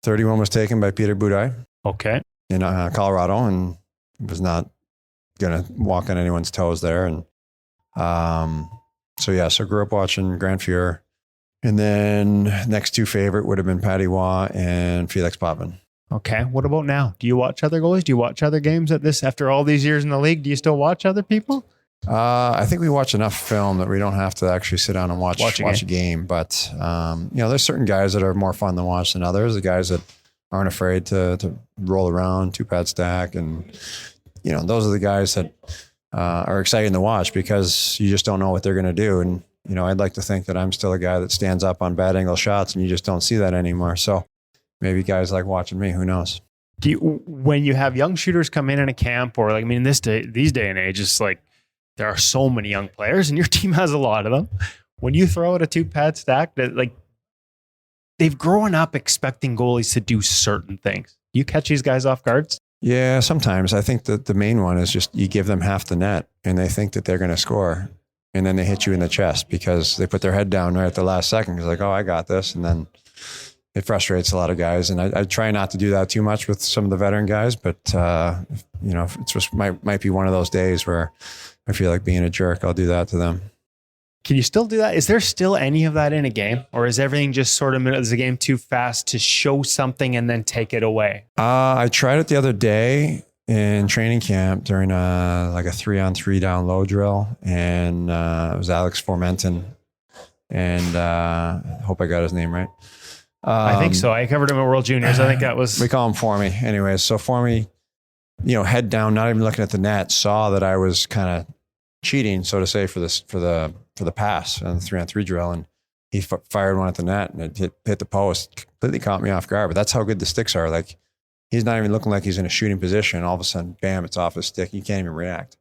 31 was taken by Peter Budaj. Okay. In Colorado, and was not going to walk on anyone's toes there. And so grew up watching Grant Fuhr. And then next two favorite would have been Patty Waugh and Felix Potvin. Okay. What about now? Do you watch other goalies? Do you watch other games after all these years in the league? Do you still watch other people? I think we watch enough film that we don't have to actually sit down and watch a game. But, there's certain guys that are more fun to watch than others. The guys that aren't afraid to roll around, two-pad stack. And, those are the guys that are exciting to watch because you just don't know what they're going to do. And, I'd like to think that I'm still a guy that stands up on bad angle shots, and you just don't see that anymore. So maybe guys like watching me, who knows? When you have young shooters come in a camp, or these day and age, it's like there are so many young players and your team has a lot of them. When you throw out a two-pad stack, that they've grown up expecting goalies to do certain things. You catch these guys off guards? Yeah, sometimes. I think that the main one is just you give them half the net and they think that they're going to score. And then they hit you in the chest because they put their head down right at the last second. It's like, oh, I got this. And then it frustrates a lot of guys. And I try not to do that too much with some of the veteran guys. But, it's just might be one of those days where I feel like being a jerk. I'll do that to them. Can you still do that? Is there still any of that in a game? Or is everything just sort of, is the game too fast to show something and then take it away? I tried it the other day in training camp during a 3-on-3 down low drill. And it was Alex Formenton. And I hope I got his name right. I think so. I covered him at World Juniors. I think that was... We call him Formy. Anyways, so Formy, head down, not even looking at the net, saw that I was kind of cheating, so to say, for the pass on the 3-on-3 drill, and he fired one at the net, and it hit the post. Completely caught me off guard. But that's how good the sticks are. Like, he's not even looking like he's in a shooting position. All of a sudden, bam, it's off his stick. You can't even react.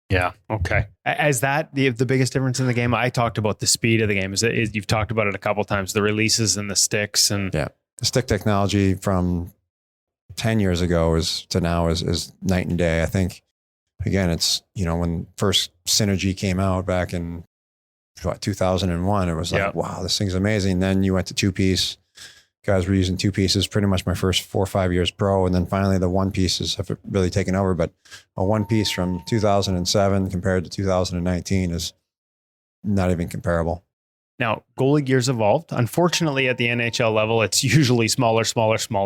Yeah. Okay. Is that the biggest difference in the game? I talked about the speed of the game. Is you've talked about it a couple of times, the releases and the sticks, and the stick technology from 10 years ago to now is night and day. I think, again, it's, when first Synergy came out back in 2001, it was like, wow, this thing's amazing. Then you went to two-piece. Guys were using two pieces pretty much my first 4 or 5 years pro. And then finally the one pieces have really taken over. But a one piece from 2007 compared to 2019 is not even comparable. Now, goalie gear's evolved. Unfortunately, at the NHL level, it's usually smaller.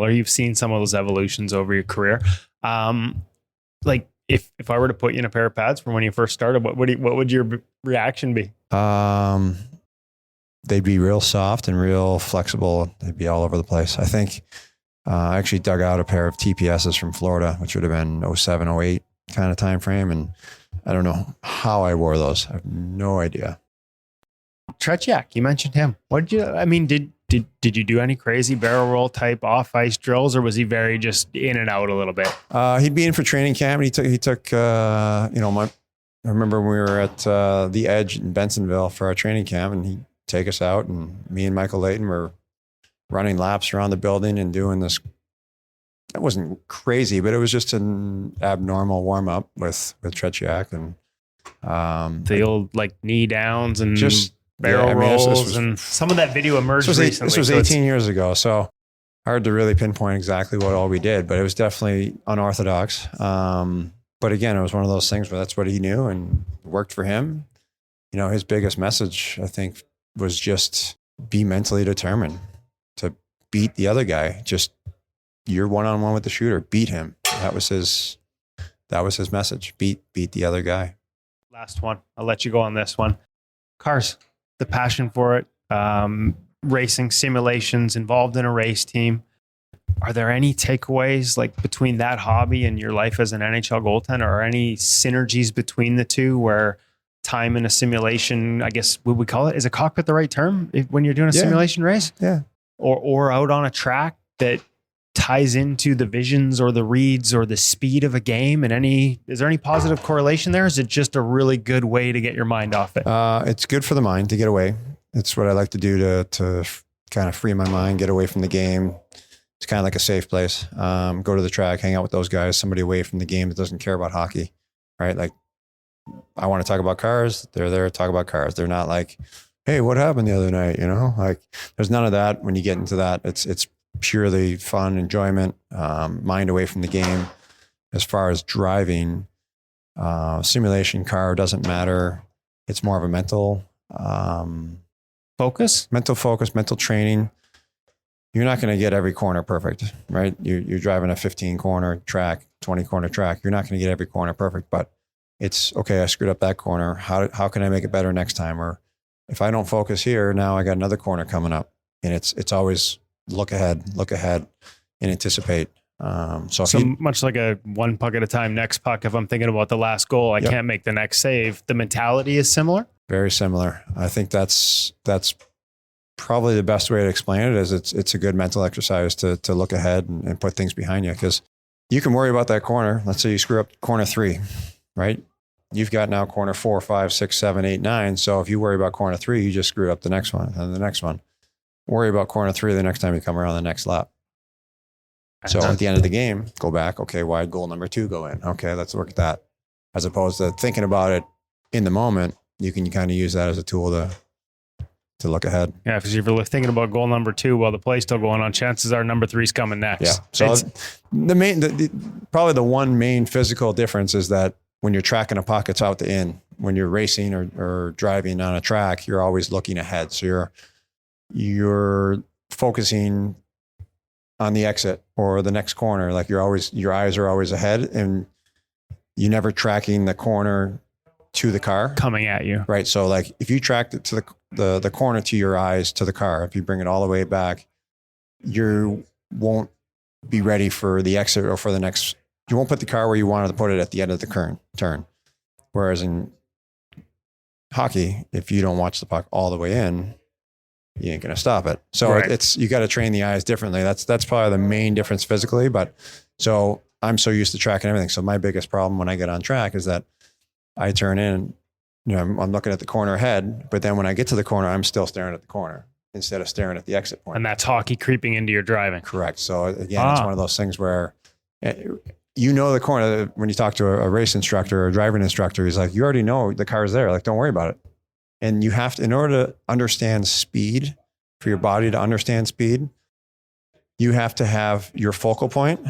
You've seen some of those evolutions over your career. If I were to put you in a pair of pads from when you first started, what would your reaction be? They'd be real soft and real flexible. They'd be all over the place. I think I actually dug out a pair of TPSs from Florida, which would have been 07, 08 kind of time frame. And I don't know how I wore those. I have no idea. Tretiak, you mentioned him. Did you do any crazy barrel roll type off ice drills, or was he very just in and out a little bit? He'd be in for training camp, and he took I remember when we were at the Edge in Bensonville for our training camp, and he'd take us out, and me and Michael Layton were running laps around the building and doing this. It wasn't crazy, but it was just an abnormal warm up with Tretiak, and the old knee downs and just barrel rolls, and some of that video emerged recently. This was 18 years ago, so hard to really pinpoint exactly what all we did, but it was definitely unorthodox. But again, it was one of those things where that's what he knew and worked for him. You know, his biggest message, I think, was just be mentally determined to beat the other guy. Just you're one-on-one with the shooter, beat him. That was his message. Beat the other guy. Last one. I'll let you go on this one. Cars, the passion for it, racing simulations, involved in a race team. Are there any takeaways like between that hobby and your life as an NHL goaltender, or any synergies between the two where time in a simulation, I guess, would we call it, is a cockpit the right term when you're doing a simulation race? Yeah. Or out on a track that ties into the visions or the reads or the speed of a game, and is there any positive correlation there? Is it just a really good way to get your mind off it? It's good for the mind to get away. It's what I like to do to kind of free my mind, get away from the game. It's kind of like a safe place. Go to the track, hang out with those guys, somebody away from the game that doesn't care about hockey, right? Like, I want to talk about cars. They're there to talk about cars. They're not like, hey, what happened the other night? You know, like there's none of that. When you get into that, it's purely fun, enjoyment, mind away from the game. As far as driving, simulation car doesn't matter. It's more of a mental focus, mental training. You're not going to get every corner perfect, right? You're driving a 15 corner track, 20 corner track. You're not going to get every corner perfect, but it's okay. I screwed up that corner. How can I make it better next time? Or if I don't focus here, now I got another corner coming up, and it's always look ahead and anticipate. So much like a one puck at a time, next puck. If I'm thinking about the last goal, I can't make the next save. The mentality is similar. Very similar. I think that's probably the best way to explain it is it's a good mental exercise to look ahead and put things behind you, because you can worry about that corner. Let's say you screw up corner 3, right? You've got now corner 4, 5, 6, 7, 8, 9. So if you worry about corner 3, you just screwed up the next one and the next one. Worry about corner 3 the next time you come around the next lap. So at the end of the game, go back. Okay, why did goal number 2 go in? Okay, let's look at that. As opposed to thinking about it in the moment, you can kind of use that as a tool to look ahead. Yeah, because if you're thinking about goal number 2 while the play's still going on, chances are number 3's coming next. Yeah. So probably the one main physical difference is that when you're tracking a puck, it's out to in. When you're racing or driving on a track, you're always looking ahead. So you're focusing on the exit or the next corner. Like your eyes are always ahead, and you're never tracking the corner to the car coming at you. Right. So like if you tracked it to the corner to your eyes to the car, if you bring it all the way back, you won't be ready for the exit or for the next. You won't put the car where you wanted to put it at the end of the current turn. Whereas in hockey, if you don't watch the puck all the way in, you ain't going to stop it. So you got to train the eyes differently. That's probably the main difference physically. But so I'm so used to tracking everything. So my biggest problem when I get on track is that I turn in, I'm looking at the corner ahead, but then when I get to the corner, I'm still staring at the corner instead of staring at the exit point. And that's hockey creeping into your driving. Correct. So again, it's one of those things where the corner. When you talk to a race instructor or a driving instructor, he's like, you already know the car's there. Like, don't worry about it. And you have to, in order to understand speed, for your body to understand speed, you have to have your focal point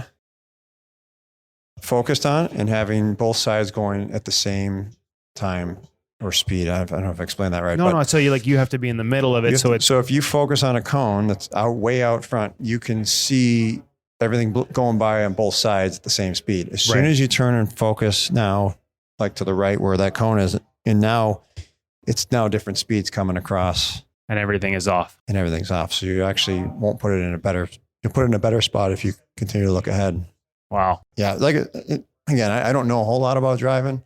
focused on and having both sides going at the same time or speed. I don't know if I explained that right. No. So you have to be in the middle of it. So if you focus on a cone that's way out front, you can see everything going by on both sides at the same speed. As soon as you turn and focus now, like to the right where that cone is, and now it's different speeds coming across. And everything is off. So you actually won't put it in you'll put it in a better spot if you continue to look ahead. Wow. Yeah. Again, I don't know a whole lot about driving.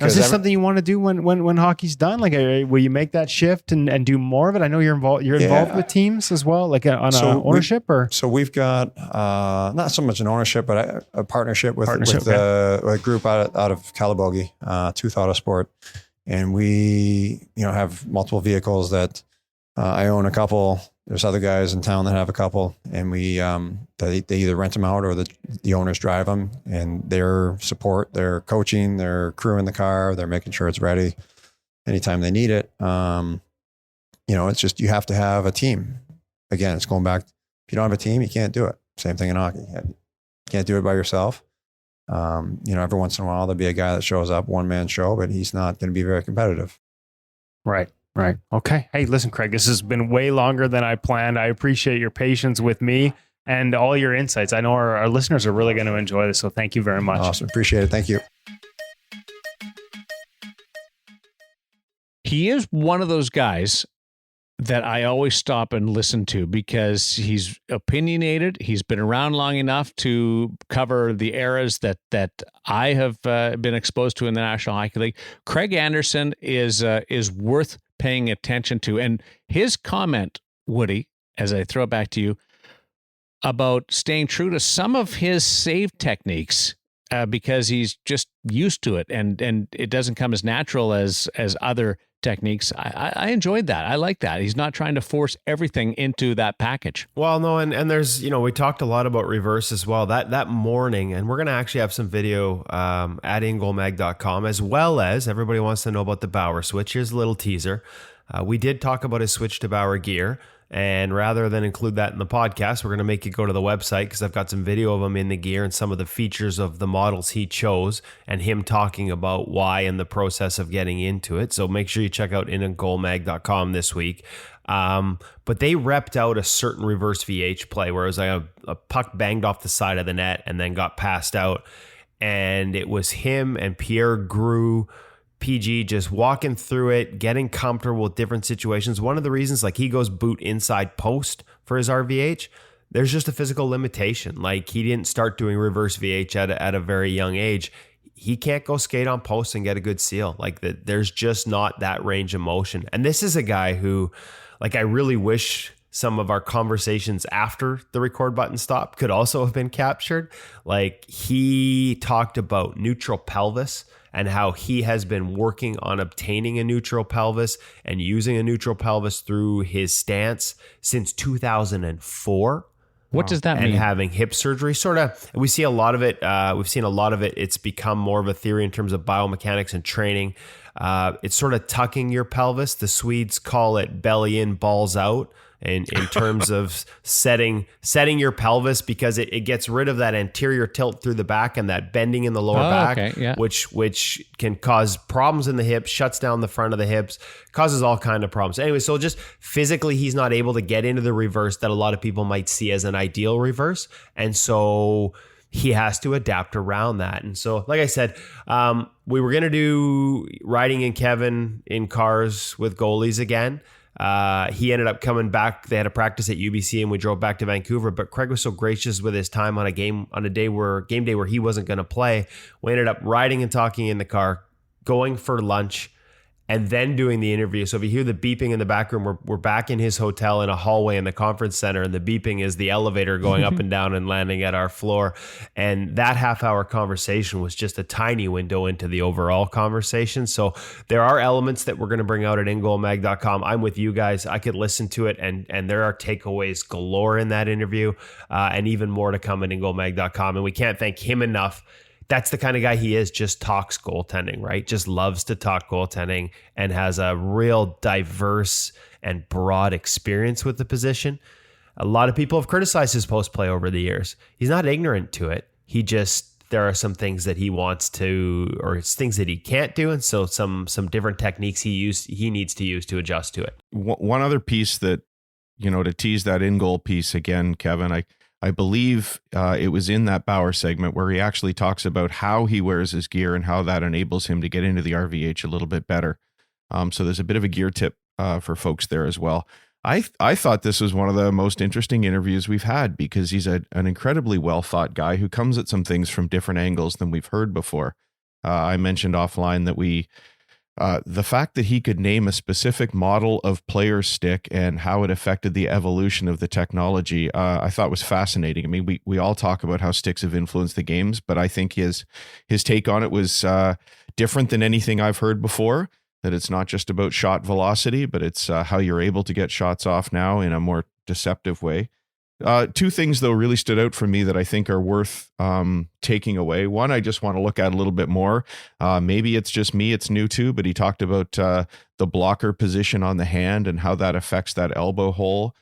Is this something you want to do when hockey's done? Like, will you make that shift and do more of it? I know you're involved. You're involved with teams as well, like on ownership or. So we've got not so much an ownership, but a partnership with a group out of Calabogie, Tooth Autosport, and we have multiple vehicles that I own a couple. There's other guys in town that have a couple, and we they either rent them out or the owners drive them, and their support, their coaching, their crew in the car, they're making sure it's ready anytime they need it. it's just, you have to have a team. Again, it's going back. If you don't have a team, you can't do it. Same thing in hockey. You can't do it by yourself. Every once in a while, there'll be a guy that shows up, one man show, but he's not going to be very competitive. Right. Okay. Hey, listen, Craig, this has been way longer than I planned. I appreciate your patience with me and all your insights. I know our listeners are really going to enjoy this. So thank you very much. Awesome. Appreciate it. Thank you. He is one of those guys that I always stop and listen to because he's opinionated. He's been around long enough to cover the eras that I have been exposed to in the National Hockey League. Craig Anderson is worth paying attention to. And his comment, Woody, as I throw it back to you, about staying true to some of his save techniques because he's just used to it and it doesn't come as natural as other techniques. I enjoyed that. I like that. He's not trying to force everything into that package. Well, no, and there's, we talked a lot about reverse as well. That morning, and we're going to actually have some video at InGoalMag.com, as well as everybody wants to know about the Bauer switch. Here's a little teaser. We did talk about his switch to Bauer gear. And rather than include that in the podcast, we're going to make you go to the website because I've got some video of him in the gear and some of the features of the models he chose and him talking about why in the process of getting into it. So make sure you check out InGoalMag.com this week. But they repped out a certain reverse VH play where it was like a puck banged off the side of the net and then got passed out. And it was him and Pierre Grew, PG, just walking through it, getting comfortable with different situations. One of the reasons, like, he goes boot inside post for his RVH, there's just a physical limitation. Like, he didn't start doing reverse VH at a very young age. He can't go skate on post and get a good seal. Like, there's just not that range of motion. And this is a guy who, like, I really wish some of our conversations after the record button stopped could also have been captured. Like, he talked about neutral pelvis and how he has been working on obtaining a neutral pelvis and using a neutral pelvis through his stance since 2004. What does that mean? And having hip surgery, sort of. We see a lot of it. We've seen a lot of it. It's become more of a theory in terms of biomechanics and training. It's sort of tucking your pelvis. The Swedes call it belly in, balls out. In terms of setting your pelvis, because it gets rid of that anterior tilt through the back and that bending in the lower back, okay, yeah. which can cause problems in the hips, shuts down the front of the hips, causes all kind of problems. Anyway, so just physically, he's not able to get into the reverse that a lot of people might see as an ideal reverse. And so he has to adapt around that. And so, like I said, we were going to do riding in Kevin in cars with goalies again. He ended up coming back. They had a practice at UBC and we drove back to Vancouver, but Craig was so gracious with his time on game day where he wasn't going to play. We ended up riding and talking in the car, going for lunch, and then doing the interview. So if you hear the beeping in the back room, we're back in his hotel in a hallway in the conference center, and the beeping is the elevator going up and down and landing at our floor. And that half-hour conversation was just a tiny window into the overall conversation. So there are elements that we're going to bring out at InGoalMag.com. I'm with you guys. I could listen to it, and there are takeaways galore in that interview, and even more to come at InGoalMag.com. And we can't thank him enough. That's the kind of guy he is, just talks goaltending, right? Just loves to talk goaltending and has a real diverse and broad experience with the position. A lot of people have criticized his post play over the years. He's not ignorant to it. There are some things that he wants to, or it's things that he can't do. And so some different techniques he needs to use to adjust to it. One other piece that, to tease that in-goal piece again, Kevin, I believe it was in that Bauer segment where he actually talks about how he wears his gear and how that enables him to get into the RVH a little bit better. So there's a bit of a gear tip for folks there as well. I thought this was one of the most interesting interviews we've had because he's an incredibly well thought guy who comes at some things from different angles than we've heard before. I mentioned offline that the fact that he could name a specific model of player stick and how it affected the evolution of the technology, I thought was fascinating. I mean, we all talk about how sticks have influenced the games, but I think his take on it was different than anything I've heard before, that it's not just about shot velocity, but it's how you're able to get shots off now in a more deceptive way. Two things, though, really stood out for me that I think are worth taking away. One, I just want to look at a little bit more. Maybe it's just me, it's new too, but he talked about the blocker position on the hand and how that affects that elbow hole.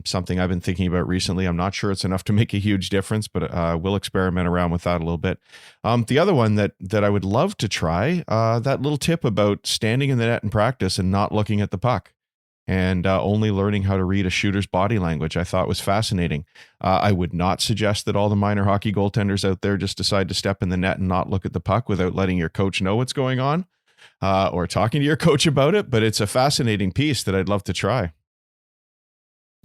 Something I've been thinking about recently. I'm not sure it's enough to make a huge difference, but we'll experiment around with that a little bit. The other one that I would love to try, that little tip about standing in the net in practice and not looking at the puck. And only learning how to read a shooter's body language, I thought was fascinating. I would not suggest that all the minor hockey goaltenders out there just decide to step in the net and not look at the puck without letting your coach know what's going on or talking to your coach about it. But it's a fascinating piece that I'd love to try.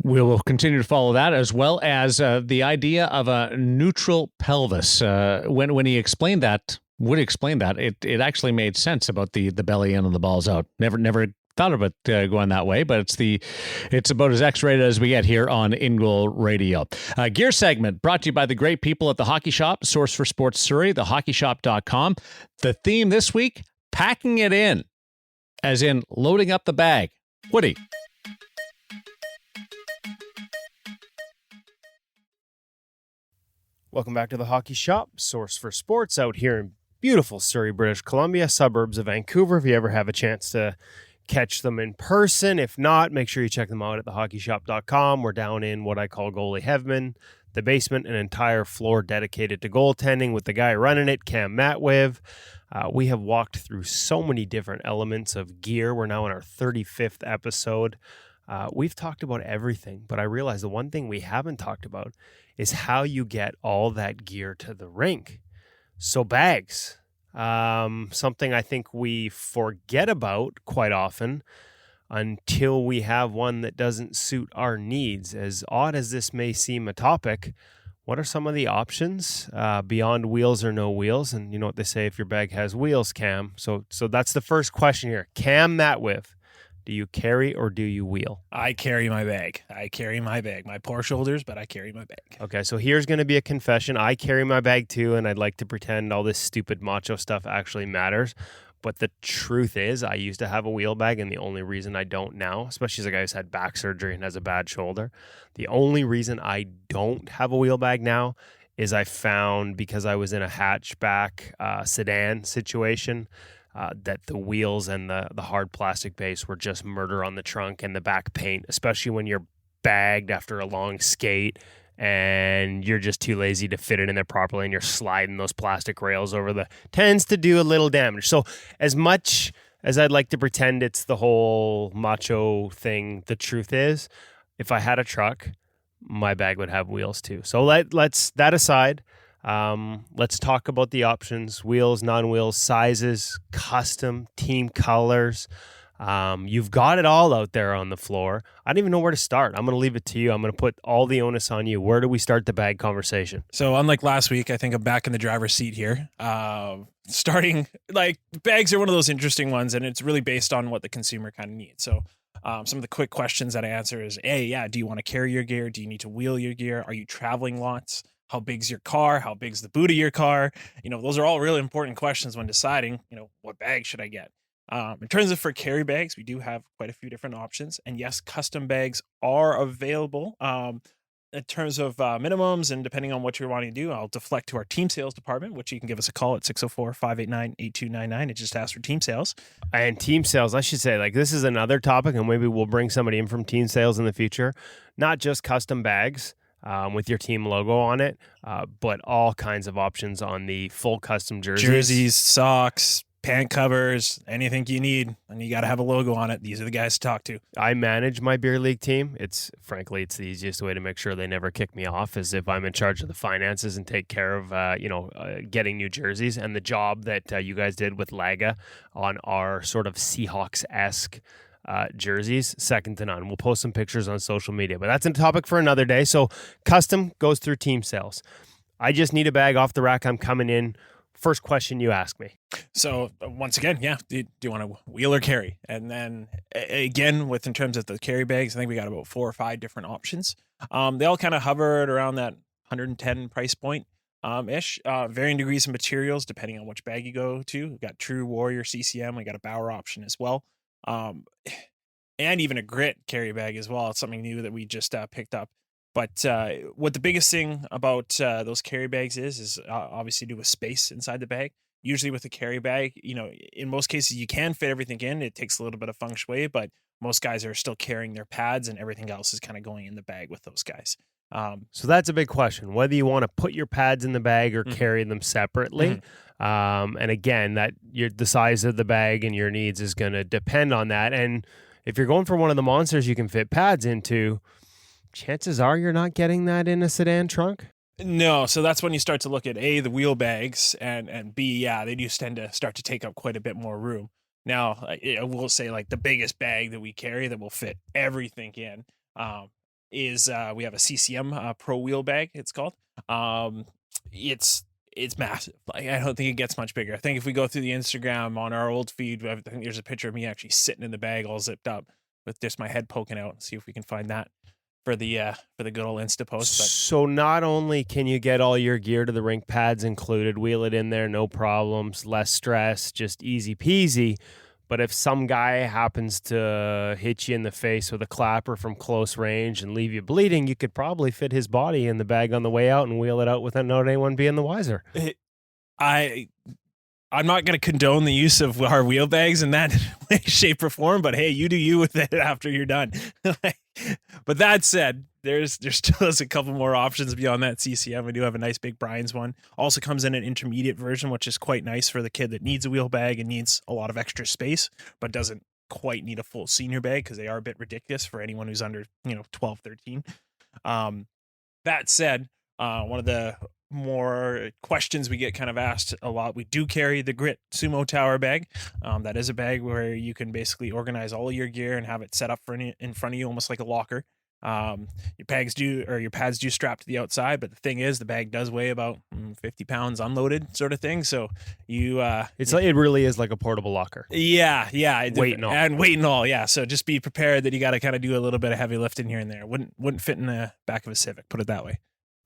We will continue to follow that, as well as the idea of a neutral pelvis. When he explained that, it actually made sense about the belly in and the balls out. Never thought about going that way, but it's about as X-rated as we get here on InGoal Radio. Gear segment brought to you by the great people at the Hockey Shop, source for sports Surrey, thehockeyshop.com. The theme this week, packing it in, as in loading up the bag. Woody. Welcome back to the Hockey Shop, source for sports out here in beautiful Surrey, British Columbia, suburbs of Vancouver. If you ever have a chance to catch them in person. If not, make sure you check them out at thehockeyshop.com. We're down in what I call Goalie Heaven, the basement, an entire floor dedicated to goaltending with the guy running it, Cam Matwiv. We have walked through so many different elements of gear. We're now in our 35th episode. We've talked about everything, but I realize the one thing we haven't talked about is how you get all that gear to the rink. So bags. Something I think we forget about quite often until we have one that doesn't suit our needs. As odd as this may seem a topic, what are some of the options beyond wheels or no wheels? And you know what they say, if your bag has wheels, Cam. So that's the first question here. Cam Matwiv, do you carry or do you wheel? I carry my bag. My poor shoulders, but I carry my bag. Okay, so here's going to be a confession. I carry my bag too, and I'd like to pretend all this stupid macho stuff actually matters. But the truth is, I used to have a wheel bag, and the only reason I don't now, especially as a guy who's had back surgery and has a bad shoulder, the only reason I don't have a wheel bag now is I found, because I was in a hatchback sedan situation, that the wheels and the hard plastic base were just murder on the trunk and the back paint, especially when you're bagged after a long skate and you're just too lazy to fit it in there properly and you're sliding those plastic rails over tends to do a little damage. So as much as I'd like to pretend it's the whole macho thing, the truth is, if I had a truck, my bag would have wheels too. So let's that aside. Let's talk about the options: wheels, non-wheels, sizes, custom, team colors. You've got it all out there on the floor. I don't even know where to start. I'm going to leave it to you. I'm going to put all the onus on you. Where do we start the bag conversation? So unlike last week, I think I'm back in the driver's seat here. Starting, like, bags are one of those interesting ones, and it's really based on what the consumer kind of needs. So some of the quick questions that I answer is, do you want to carry your gear? Do you need to wheel your gear? Are you traveling lots? How big's your car? How big's the boot of your car? Those are all really important questions when deciding, what bag should I get? In terms of for carry bags, we do have quite a few different options. And yes, custom bags are available. In terms of minimums and depending on what you're wanting to do, I'll deflect to our team sales department, which you can give us a call at 604-589-8299 and just ask for team sales. And team sales, I should say, this is another topic, and maybe we'll bring somebody in from team sales in the future. Not just custom bags with your team logo on it, but all kinds of options on the full custom jerseys, socks, pant covers, anything you need, and you got to have a logo on it. These are the guys to talk to. I manage my beer league team. It's the easiest way to make sure they never kick me off is if I'm in charge of the finances and take care of getting new jerseys. And the job that you guys did with Laga on our sort of Seahawks-esque jerseys, second to none. We'll post some pictures on social media, but that's a topic for another day. So custom goes through team sales. I just need a bag off the rack. I'm coming in. First question you ask me. So once again, do you want to wheel or carry? And then again, in terms of the carry bags, I think we got about 4 or 5 different options. They all kind of hovered around that 110 price point ish. Varying degrees of materials depending on which bag you go to. We've got True Warrior CCM. We got a Bauer option as well. And even a grit carry bag as well. It's something new that we just picked up. But what the biggest thing about those carry bags is obviously to do with space inside the bag. Usually with a carry bag, in most cases you can fit everything in. It takes a little bit of feng shui, but most guys are still carrying their pads and everything else is kind of going in the bag with those guys. So that's a big question, whether you want to put your pads in the bag or carry them separately. And again, the size of the bag and your needs is going to depend on that. And if you're going for one of the monsters you can fit pads into, chances are you're not getting that in a sedan trunk. No, so that's when you start to look at A, the wheel bags, and B, they do tend to start to take up quite a bit more room. Now, I will say like the biggest bag that we carry that will fit everything in is we have a CCM Pro wheel bag, it's called. It's massive. Like, I don't think it gets much bigger. I think if we go through the Instagram on our old feed, I think there's a picture of me actually sitting in the bag all zipped up with just my head poking out. See if we can find that for the good old Insta post. But so not only can you get all your gear to the rink, pads included, wheel it in there, no problems, less stress, just easy peasy. But if some guy happens to hit you in the face with a clapper from close range and leave you bleeding, you could probably fit his body in the bag on the way out and wheel it out without anyone being the wiser. I'm not going to condone the use of our wheel bags in that way, shape, or form, but hey, you do you with it after you're done. But that said, there's still a couple more options beyond that CCM. We do have a nice big Brian's one. Also comes in an intermediate version, which is quite nice for the kid that needs a wheel bag and needs a lot of extra space, but doesn't quite need a full senior bag because they are a bit ridiculous for anyone who's under 12, 13. That said, one of the more questions we get kind of asked a lot, we do carry the Grit Sumo Tower bag. That is a bag where you can basically organize all of your gear and have it set up in front of you, almost like a locker. Your pads do strap to the outside, but the thing is, the bag does weigh about 50 pounds unloaded, sort of thing. So it really is like a portable locker. Yeah, weight and all. Yeah, so just be prepared that you got to kind of do a little bit of heavy lifting here and there. Wouldn't fit in the back of a Civic, put it that way.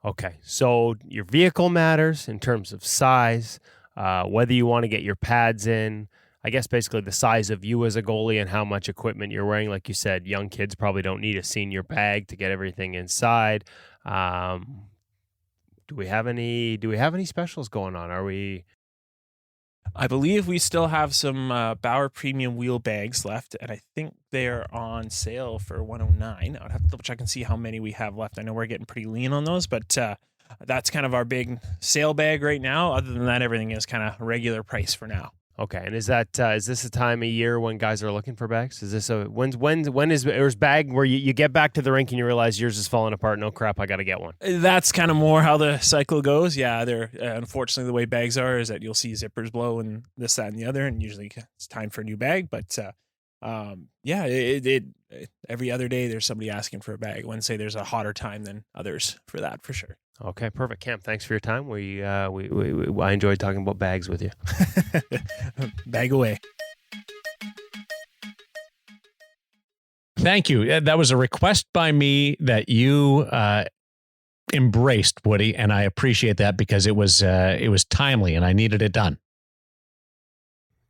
Okay, so your vehicle matters in terms of size, whether you want to get your pads in. I guess basically the size of you as a goalie and how much equipment you're wearing. Like you said, young kids probably don't need a senior bag to get everything inside. Do we have any specials going on? I believe we still have some Bauer Premium wheel bags left, and I think they're on sale for $109. I would have to double check and see how many we have left. I know we're getting pretty lean on those, but that's kind of our big sale bag right now. Other than that, everything is kind of regular price for now. Okay, and is this a time of year when guys are looking for bags? Is this when is bag where you get back to the rink and you realize yours is falling apart? No crap, I got to get one. That's kind of more how the cycle goes. Yeah, they're unfortunately the way bags are is that you'll see zippers blow and this, that, and the other, and usually it's time for a new bag. But every other day there's somebody asking for a bag. I wouldn't say there's a hotter time than others for that, for sure. Okay, perfect. Cam, thanks for your time. I enjoyed talking about bags with you. Bag away. Thank you. That was a request by me that you embraced, Woody, and I appreciate that because it was timely and I needed it done.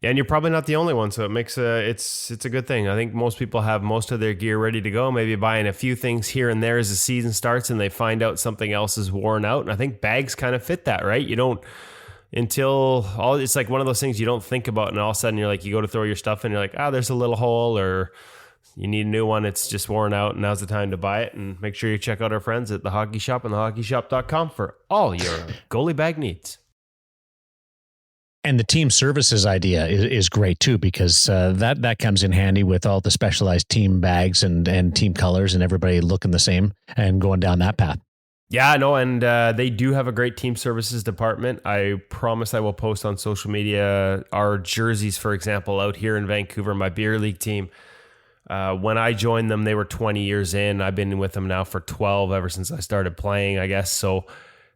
Yeah, and you're probably not the only one, so it makes it's a good thing. I think most people have most of their gear ready to go, maybe buying a few things here and there as the season starts and they find out something else is worn out. And I think bags kind of fit that, right? You don't it's like one of those things you don't think about, and all of a sudden you go to throw your stuff in, you're like, there's a little hole, or you need a new one, it's just worn out, and now's the time to buy it. And make sure you check out our friends at The Hockey Shop and thehockeyshop.com for all your goalie bag needs. And the team services idea is great too, because that comes in handy with all the specialized team bags and team colors and everybody looking the same and going down that path. Yeah, no, and they do have a great team services department. I promise I will post on social media our jerseys, for example, out here in Vancouver, my beer league team. When I joined them, they were 20 years in. I've been with them now for 12, ever since I started playing, I guess. So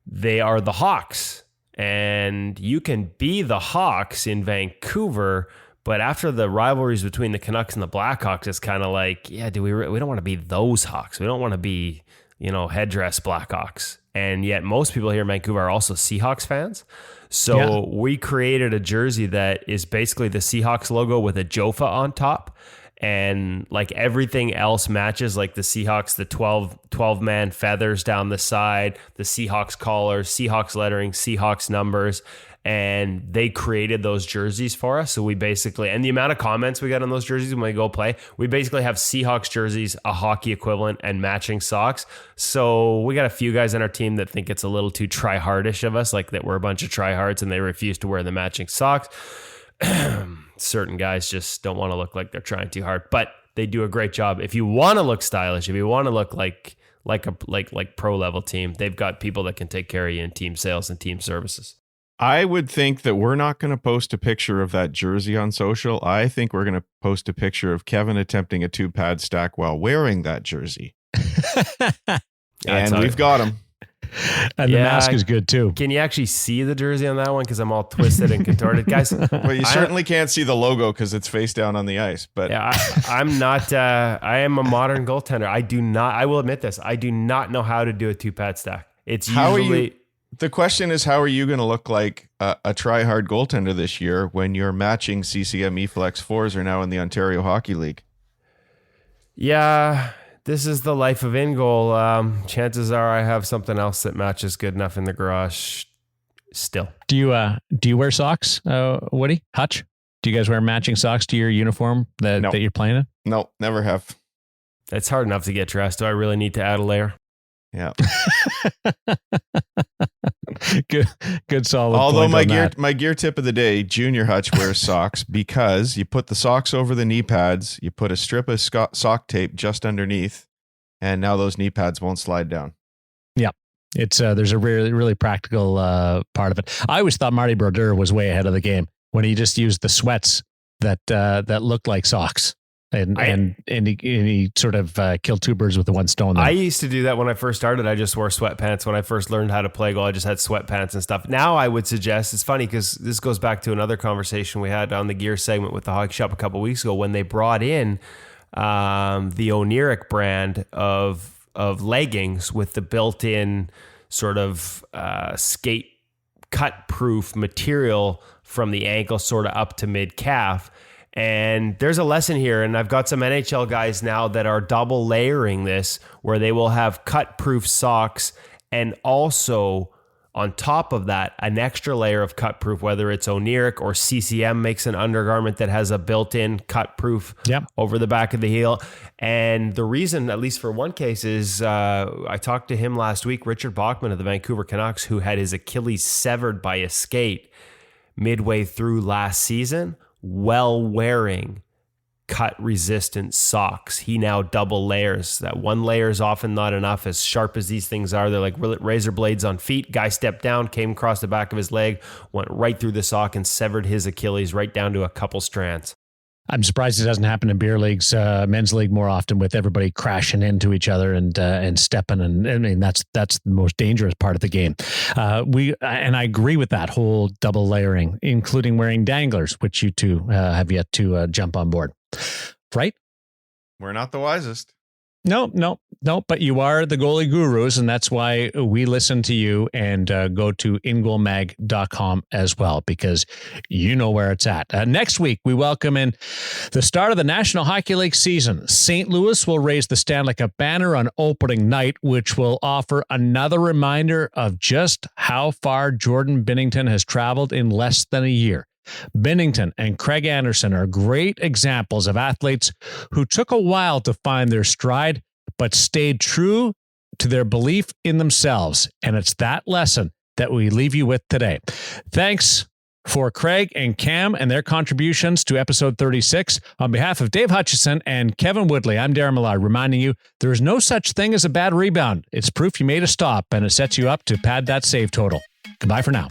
they are the Hawks. And you can be the Hawks in Vancouver, but after the rivalries between the Canucks and the Blackhawks, it's kind of like, we don't want to be those Hawks. We don't want to be, headdress Blackhawks. And yet most people here in Vancouver are also Seahawks fans. So we created a jersey that is basically the Seahawks logo with a Jofa on top. and like everything else matches, like the Seahawks, the 12-man feathers down the side, the Seahawks collars, Seahawks lettering, Seahawks numbers. And they created those jerseys for us. So we basically, and the amount of comments we got on those jerseys when we go play, we basically have Seahawks jerseys, a hockey equivalent, and matching socks. So we got a few guys on our team that think it's a little too try-hardish of us, like that we're a bunch of try-hards and they refuse to wear the matching socks. Certain guys just don't want to look like they're trying too hard, but they do a great job. If you want to look stylish, if you want to look like pro level team, they've got people that can take care of you in team sales and team services. I would think that we're not going to post a picture of that jersey on social. I think we're going to post a picture of Kevin attempting a 2-pad stack while wearing that jersey. And we've got him. And the mask is good too. Can you actually see the jersey on that one? Because I'm all twisted and contorted, guys. Well, you certainly can't see the logo because it's face down on the ice. But yeah, I'm not. I am a modern goaltender. I will admit this. I do not know how to do a 2-pad stack. It's usually. The question is, how are you going to look like a try-hard goaltender this year when your matching CCM E-Flex 4s are now in the Ontario Hockey League? Yeah, this is the life of InGoal. Chances are I have something else that matches good enough in the garage still. Do you wear socks, Woody? Hutch? Do you guys wear matching socks to your uniform that you're playing in? No, never have. It's hard enough to get dressed. Do I really need to add a layer? Yeah. Good solid. Although my gear tip of the day, Junior Hutch wears socks because you put the socks over the knee pads, you put a strip of sock tape just underneath, and now those knee pads won't slide down. Yeah. It's there's a really, really practical part of it. I always thought Marty Brodeur was way ahead of the game when he just used the sweats that looked like socks. And he sort of killed two birds with the one stone there. I used to do that when I first started. I just wore sweatpants. When I first learned how to play goal, I just had sweatpants and stuff. Now I would suggest, it's funny because this goes back to another conversation we had on the gear segment with the Hockey Shop a couple of weeks ago when they brought in the Oniric brand of leggings with the built-in sort of skate cut-proof material from the ankle sort of up to mid-calf. And there's a lesson here, and I've got some NHL guys now that are double layering this, where they will have cut-proof socks and also on top of that, an extra layer of cut-proof, whether it's Oniric or CCM makes an undergarment that has a built-in cut-proof over the back of the heel. And the reason, at least for one case, is I talked to him last week, Richard Bachman of the Vancouver Canucks, who had his Achilles severed by a skate midway through last season, while wearing cut-resistant socks. He now double layers. That one layer is often not enough. As sharp as these things are, they're like razor blades on feet. Guy stepped down, came across the back of his leg, went right through the sock and severed his Achilles right down to a couple strands. I'm surprised it doesn't happen in beer leagues, men's league more often, with everybody crashing into each other and stepping. And I mean, that's the most dangerous part of the game. And I agree with that whole double layering, including wearing danglers, which you two have yet to jump on board. Right? We're not the wisest. No, but you are the goalie gurus, and that's why we listen to you and go to ingoalmag.com as well, because you know where it's at. Next week, we welcome in the start of the National Hockey League season. St. Louis will raise the Stanley Cup banner on opening night, which will offer another reminder of just how far Jordan Binnington has traveled in less than a year. Binnington and Craig Anderson are great examples of athletes who took a while to find their stride, but stayed true to their belief in themselves. And it's that lesson that we leave you with today. Thanks for Craig and Cam and their contributions to episode 36. On behalf of Dave Hutchison and Kevin Woodley, I'm Darren Millard, reminding you there is no such thing as a bad rebound. It's proof you made a stop, and it sets you up to pad that save total. Goodbye for now.